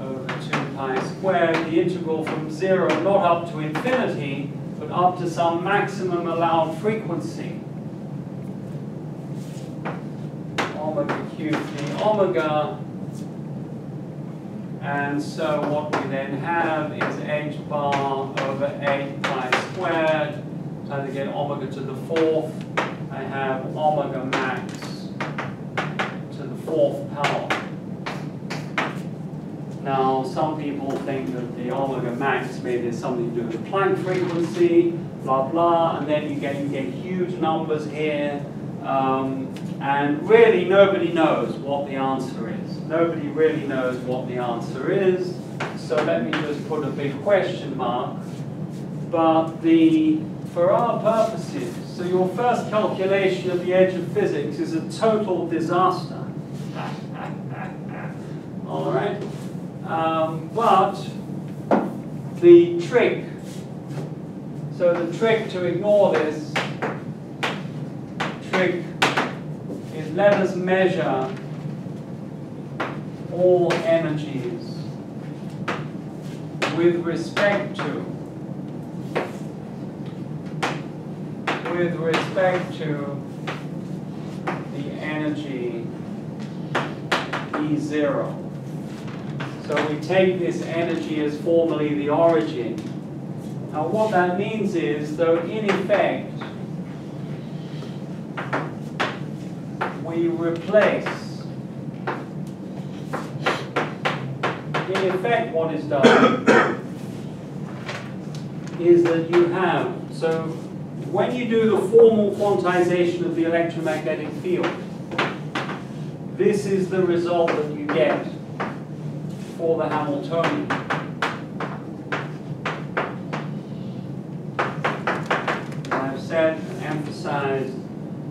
over 2 pi squared, the integral from 0 not up to infinity, but up to some maximum allowed frequency, omega cubed d omega. And so what we then have is h bar over 8 pi squared. So to get omega to the 4th, I have omega max to the 4th power. Now, some people think that the omega max maybe has something to do with Planck frequency, blah blah, and then you get huge numbers here, and really nobody knows what the answer is. Nobody really knows what the answer is. So let me just put a big question mark. But for our purposes, so your first calculation of the edge of physics is a total disaster. All right. But the trick, so the trick to ignore this trick is let us measure all energies with respect to the energy E0. So we take this energy as formally the origin. Now what that means is, though in effect we replace, in effect what is done is that you have, so when you do the formal quantization of the electromagnetic field, this is the result that you get for the Hamiltonian. I've said and emphasized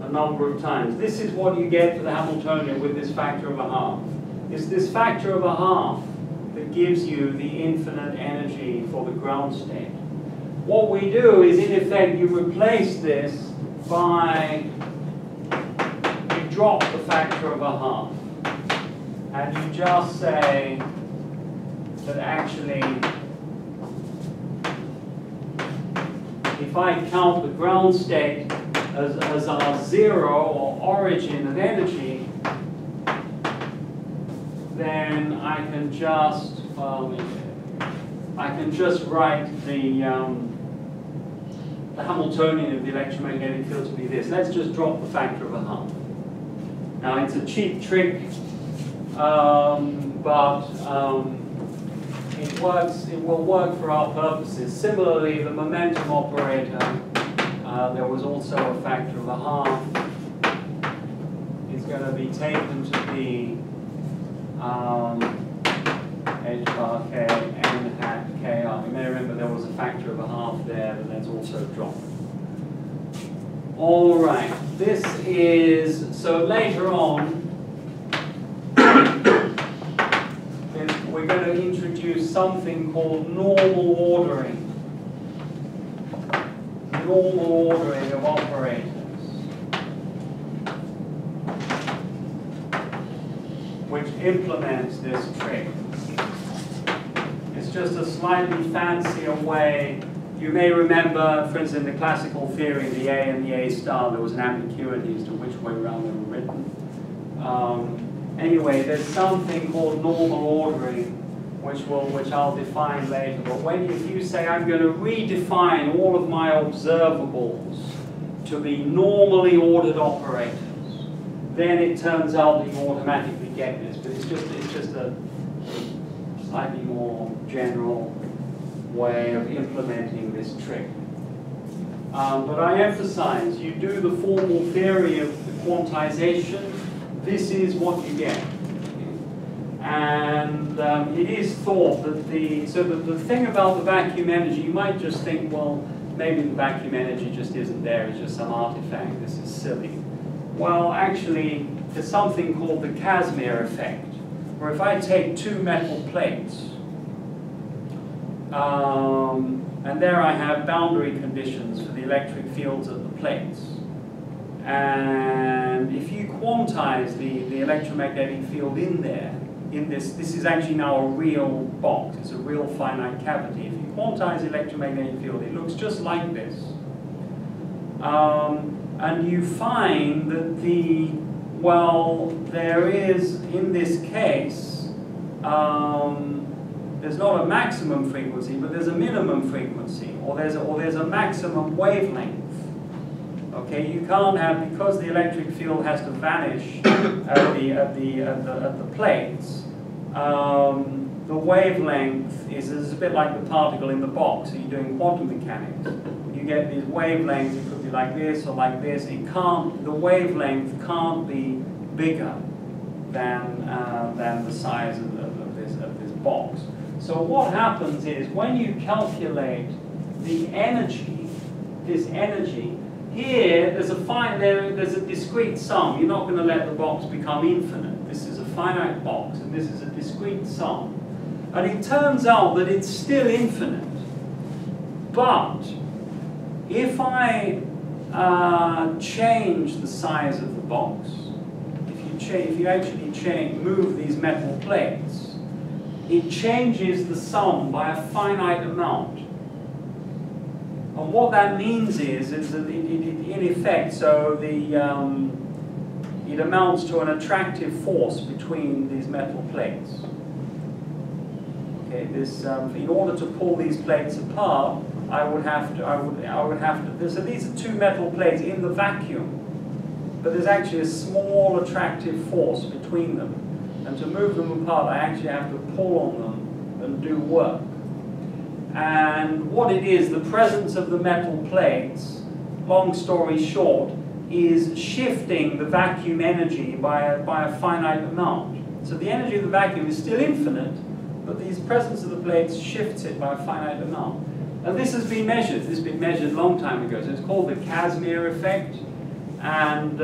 a number of times. This is what you get for the Hamiltonian with this factor of a half. It's this factor of a half that gives you the infinite energy for the ground state. What we do is, in effect, you replace this by, you drop the factor of a half. And you just say that actually, if I count the ground state as our zero or origin of energy, then I can just write the Hamiltonian of the electromagnetic field to be this. Let's just drop the factor of a half. Now it's a cheap trick, but it works. It will work for our purposes. Similarly, the momentum operator, there was also a factor of a half. It's going to be taken to be h bar k n hat k r. You may remember there was a factor of a half there, but that's also dropped. All right, this is, so later on, we're going to introduce something called normal ordering. Normal ordering of operators, which implements this trick. It's just a slightly fancier way. You may remember, for instance, in the classical theory, the A and the A star, there was an ambiguity as to which way around they were written. Anyway, there's something called normal ordering, which I'll define later. But if you say I'm going to redefine all of my observables to be normally ordered operators, then it turns out that you automatically get this. But it's just a slightly more general way of implementing this trick. But I emphasize, you do the formal theory of the quantization, this is what you get. And it is thought that the thing about the vacuum energy, you might just think, well, maybe the vacuum energy just isn't there, it's just some artifact, this is silly. Well, actually, there's something called the Casimir Effect, where if I take two metal plates, and there I have boundary conditions for the electric fields of the plates. And if you quantize the electromagnetic field in there, this is actually now a real box, it's a real finite cavity. If you quantize the electromagnetic field, it looks just like this. And you find that there is, in this case, there's not a maximum frequency, but there's a minimum frequency, or there's a maximum wavelength. Okay, you can't have, because the electric field has to vanish at the plates. The wavelength is a bit like the particle in the box. So you're doing quantum mechanics. You get these wavelengths. It could be like this or like this. It can't. The wavelength can't be bigger than the size of this box. So what happens is when you calculate the energy, this energy. Here, there's a discrete sum. You're not going to let the box become infinite. This is a finite box, and this is a discrete sum. And it turns out that it's still infinite. But if I change the size of the box, if you actually move these metal plates, it changes the sum by a finite amount. And what that means is that in effect, so it amounts to an attractive force between these metal plates. Okay, in order to pull these plates apart, I would have to. So these are two metal plates in the vacuum. but there's actually a small attractive force between them. And to move them apart, I actually have to pull on them and do work. And what it is, the presence of the metal plates, long story short, is shifting the vacuum energy by a finite amount. So the energy of the vacuum is still infinite, but the presence of the plates shifts it by a finite amount. And this has been measured. This has been measured a long time ago. So it's called the Casimir Effect. And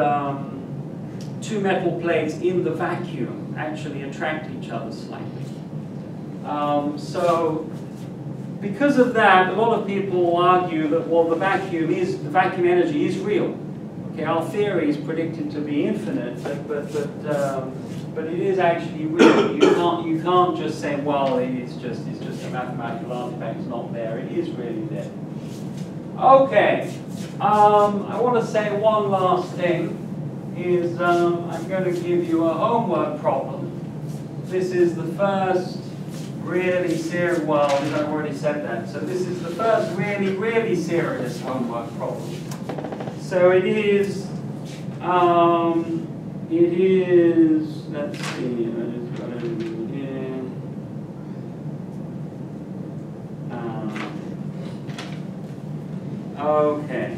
two metal plates in the vacuum actually attract each other slightly. So because of that, a lot of people argue that, well, the vacuum energy is real. Okay, our theory is predicted to be infinite, but it is actually real. You can't just say, well, it's just a mathematical artifact. It's not there. It is really there. Okay, I want to say one last thing. I'm going to give you a homework problem. This is the first really serious, well, I've already said that. So this is the first really, really serious homework problem. So it is, let's see, I just got it here. Okay,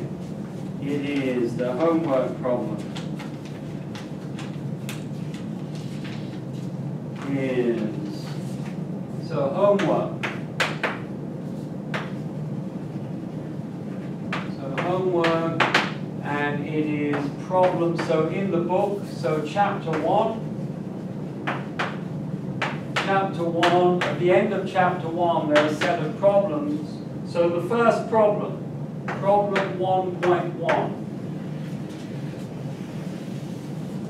it is the homework problem. So homework. And it is problem, so in the book, so chapter 1, at the end of chapter 1, there are a set of problems. So the first problem 1.1.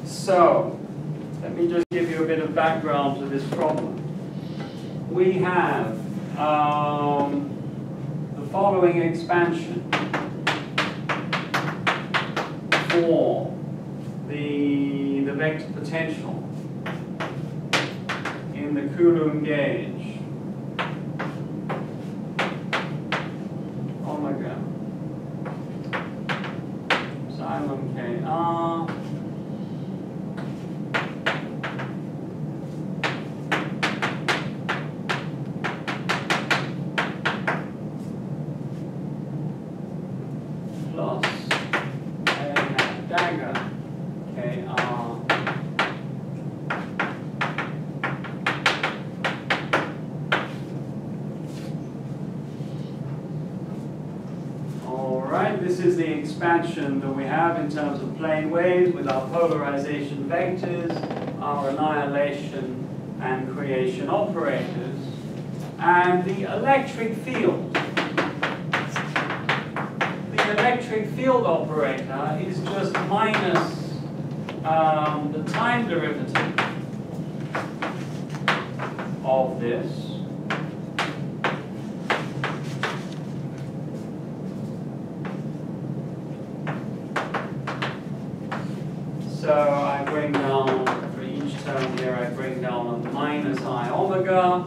So, let me just give you a bit of background to this problem. We have the following expansion for the vector potential in the Coulomb gauge. Oh my God. Simon K.R. This is the expansion that we have in terms of plane waves with our polarization vectors, our annihilation and creation operators, and the electric field. The electric field operator is just minus the time derivative of this. So I bring down, for each term here, I bring down a minus I omega.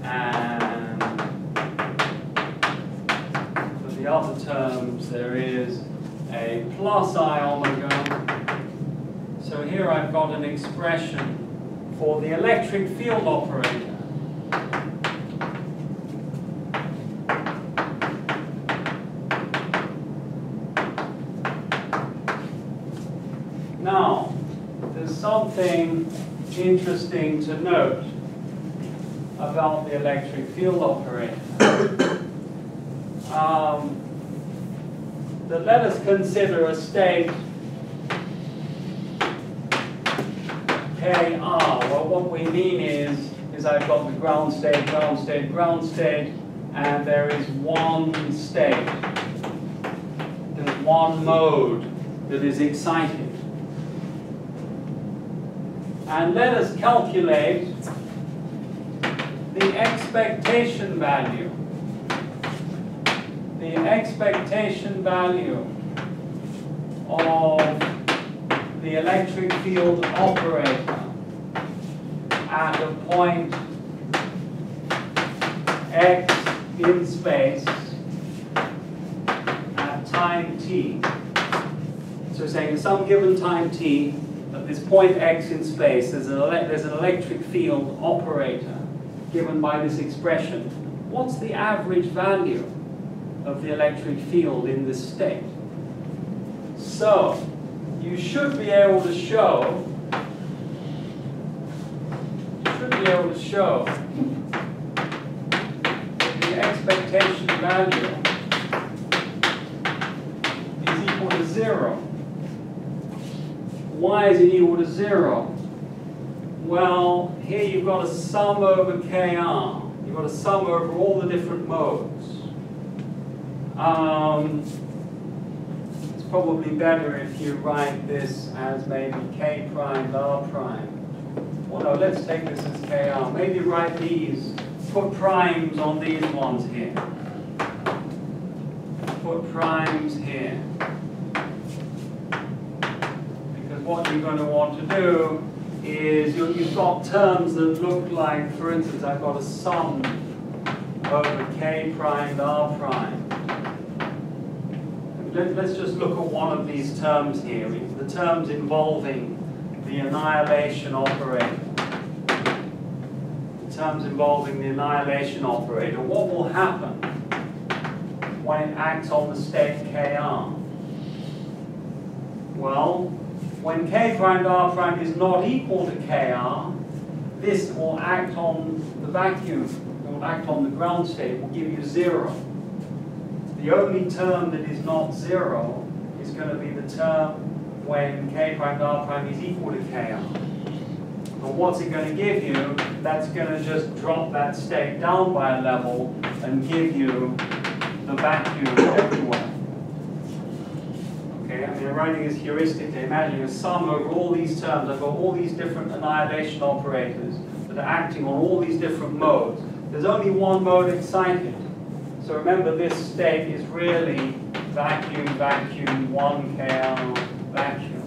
And for the other terms, there is a plus I omega. So here I've got an expression for the electric field operator. Now, there's something interesting to note about the electric field operator. That let us consider a state Kr. Well, what we mean is I've got the ground state, ground state, ground state, and there is one state. There's one mode that is excited. And let us calculate the expectation value. The expectation value of the electric field operator at a point x in space time t, so we're saying at some given time t, at this point x in space, there's an electric field operator given by this expression. What's the average value of the electric field in this state? So, you should be able to show the expectation value is equal to 0. Why is it equal to 0? Well, here you've got a sum over kr. You've got a sum over all the different modes. It's probably better if you write this as maybe k prime, r prime. Well, no, let's take this as kr. Maybe write these, put primes on these ones here. Put primes here. Because what you're going to want to do is you've got terms that look like, for instance, I've got a sum over k prime, r prime. Let's just look at one of these terms here. The terms involving the annihilation operator. The terms involving the annihilation operator. What will happen when it acts on the state kr? Well, when k prime r prime is not equal to kr, this will act on the vacuum. It will act on the ground state. It will give you 0. The only term that is not 0 is going to be the term when k prime r prime is equal to kr. But what's it going to give you? That's going to just drop that state down by a level and give you the vacuum everywhere. Okay, I mean, I'm writing this heuristically, imagining a sum over all these terms. I've got all these different annihilation operators that are acting on all these different modes. There's only one mode excited. So remember, this state is really vacuum, vacuum, 1 kr, vacuum.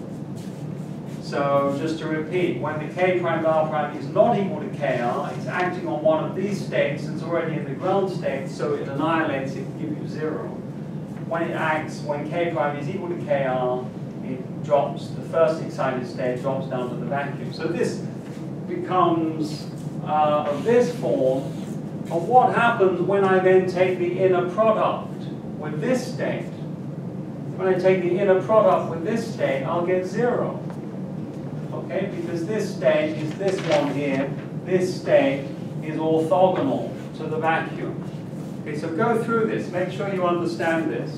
So just to repeat, when the k prime r prime is not equal to kr, it's acting on one of these states. It's already in the ground state, so it annihilates it and gives you 0. When it acts, when k prime is equal to kr, it drops, the first excited state drops down to the vacuum. So this becomes of this form. And what happens when I then take the inner product with this state? When I take the inner product with this state, I'll get 0. Okay, because this state is this one here. This state is orthogonal to the vacuum. Okay, so go through this. Make sure you understand this.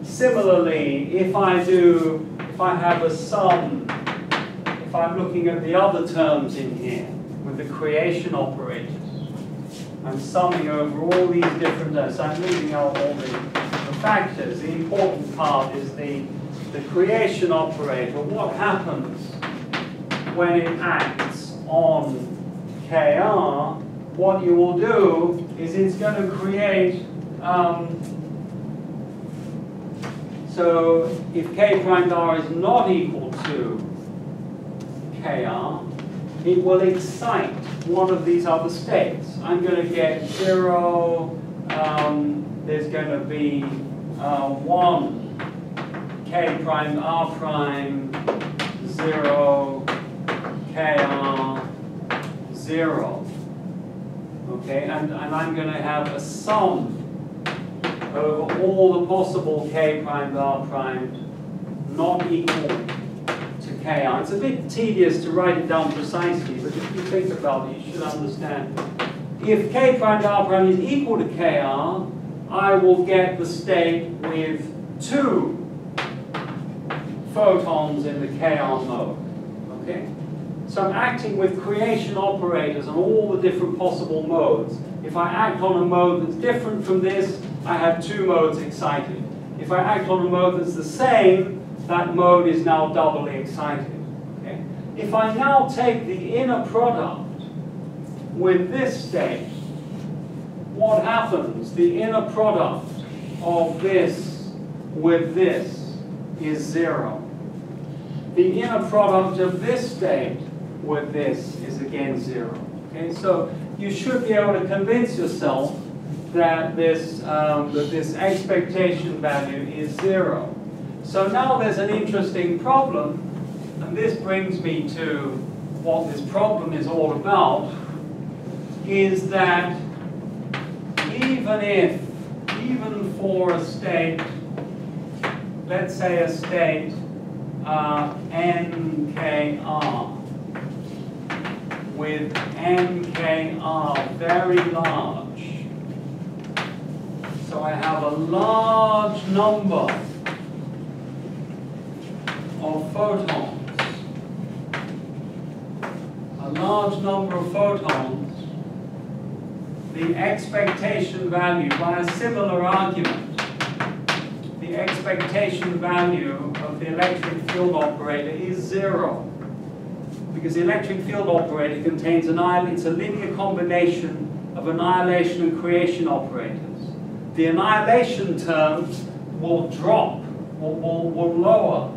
Similarly, if I have a sum, if I'm looking at the other terms in here with the creation operators, I'm summing over all these different terms. So I'm leaving out all the factors. The important part is the creation operator. What happens when it acts on kr? What you will do is it's going to create, so if k prime r is not equal to kr, it will excite one of these other states. I'm going to get 0, there's going to be 1 k prime r prime, 0 kr, 0. Okay, and I'm going to have a sum over all the possible k prime r prime not equal to kr. It's a bit tedious to write it down precisely, but if you think about it, you should understand. If k prime r prime is equal to kr, I will get the state with 2 photons in the kr mode. Okay? So I'm acting with creation operators on all the different possible modes. If I act on a mode that's different from this, I have 2 modes excited. If I act on a mode that's the same, that mode is now doubly excited. Okay? If I now take the inner product with this state, what happens? The inner product of this with this is 0. The inner product of this state with this is again 0. Okay, so you should be able to convince yourself that this expectation value is 0. So now there's an interesting problem, and this brings me to what this problem is all about, is that even for a state, let's say a state nkr, with nkr very large, so I have a large number of photons, the expectation value, by a similar argument, the expectation value of the electric field operator is 0. Because the electric field operator contains it's a linear combination of annihilation and creation operators. The annihilation terms will drop, will lower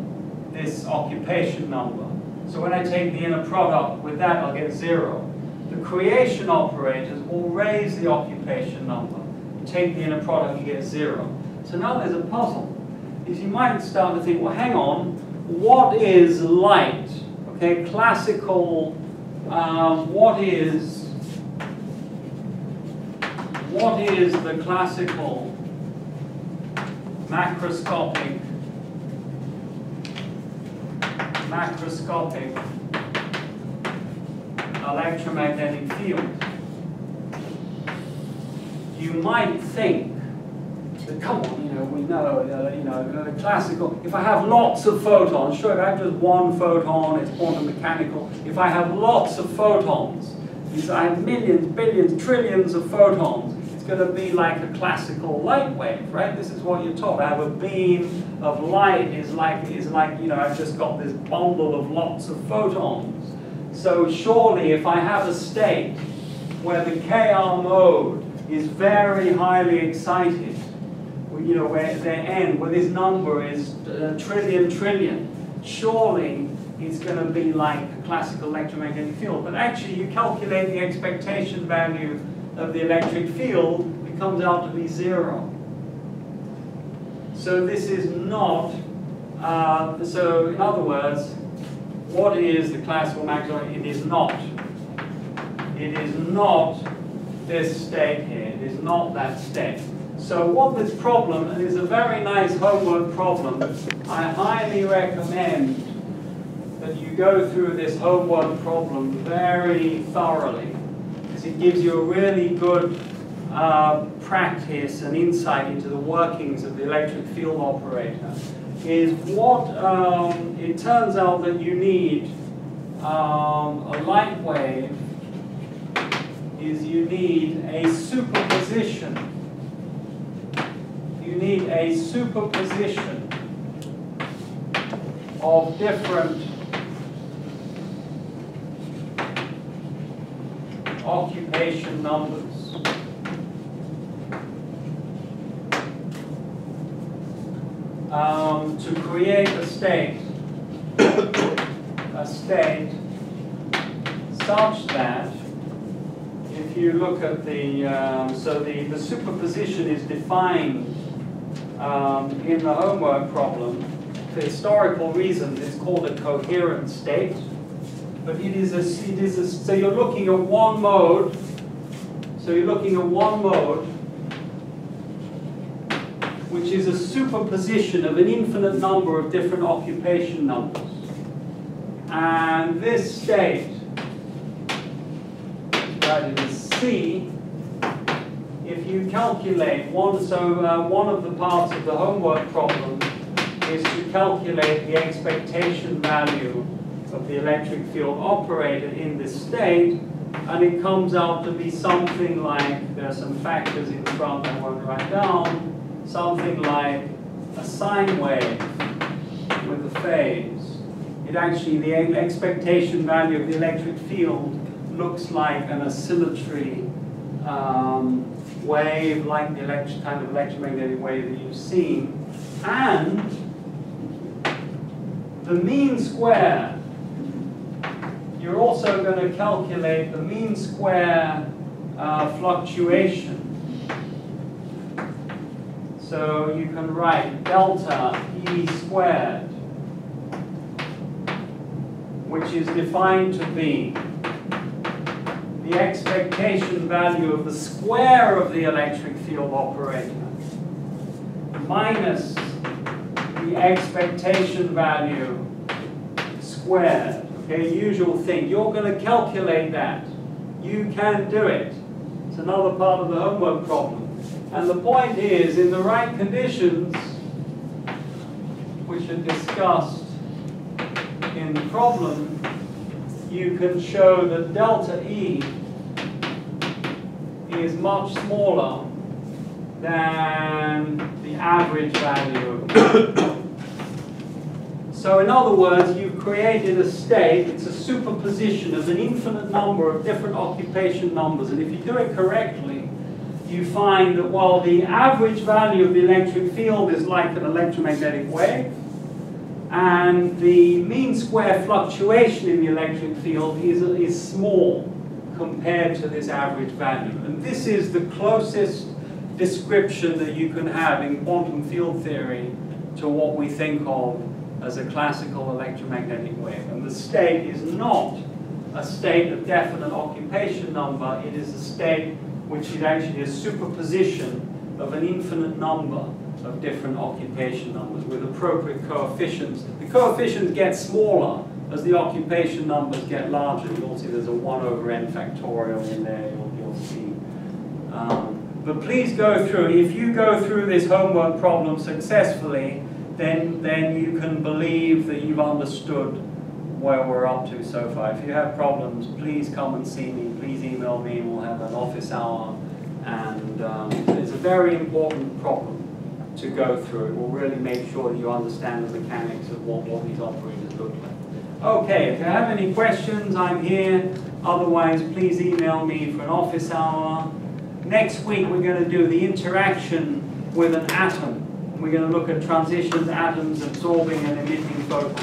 this occupation number. So when I take the inner product with that, I'll get 0. The creation operators will raise the occupation number. You take the inner product, you get 0. So now there's a puzzle. Is you might start to think, well, hang on, what is light? Okay, classical, what is the classical macroscopic electromagnetic field? You might think that, come on, we know, the classical, if I have lots of photons, sure, if I have just one photon, it's quantum mechanical. If I have lots of photons, means I have millions, billions, trillions of photons, it's going to be like a classical light wave, right? This is what you're taught. I have a beam of light is like, I've just got this bundle of lots of photons. So surely if I have a state where the KR mode is very highly excited, where this number is trillion, surely it's going to be like a classical electromagnetic field. But actually, you calculate the expectation value of the electric field, it comes out to be 0. So this is not, so in other words, what is the classical maximum? It is not this state here, it is not that state. So what this problem, and it's a very nice homework problem, I highly recommend that you go through this homework problem very thoroughly, because it gives you a really good practice and insight into the workings of the electric field operator. Is what it turns out that you need a light wave, is you need a superposition. You need a superposition of different occupation numbers. To create a state such that, if you look at the, so the superposition is defined in the homework problem. For historical reasons, it's called a coherent state, but it is a, so you're looking at one mode, which is a superposition of an infinite number of different occupation numbers. And this state, divided as C, if you calculate one, one of the parts of the homework problem is to calculate the expectation value of the electric field operator in this state, and it comes out to be something like, there are some factors in front I won't write down, something like a sine wave with a phase. It actually, the expectation value of the electric field looks like an oscillatory wave, like the kind of electromagnetic wave that you've seen. And the mean square, you're also going to calculate the mean square fluctuation So you can write delta E squared, which is defined to be the expectation value of the square of the electric field operator minus the expectation value squared. Okay, usual thing. You're going to calculate that. You can do it. It's another part of the homework problem. And the point is, in the right conditions, which are discussed in the problem, you can show that delta E is much smaller than the average value. So in other words, you've created a state, it's a superposition of an infinite number of different occupation numbers, and if you do it correctly, you find that while the average value of the electric field is like an electromagnetic wave, and the mean square fluctuation in the electric field is small compared to this average value. And this is the closest description that you can have in quantum field theory to what we think of as a classical electromagnetic wave. And the state is not a state of definite occupation number, it is a state which is actually a superposition of an infinite number of different occupation numbers with appropriate coefficients. The coefficients get smaller as the occupation numbers get larger. You'll see there's a 1 over n factorial in there, you'll see. But please go through, if you go through this homework problem successfully, then you can believe that you've understood where we're up to so far. If you have problems, please come and see me, please email me, and we'll have an office hour. And it's a very important problem to go through. It will really make sure that you understand the mechanics of what these operators look like. Okay, if you have any questions, I'm here. Otherwise, please email me for an office hour. Next week, we're going to do the interaction with an atom. We're going to look at transitions, atoms absorbing and emitting photons.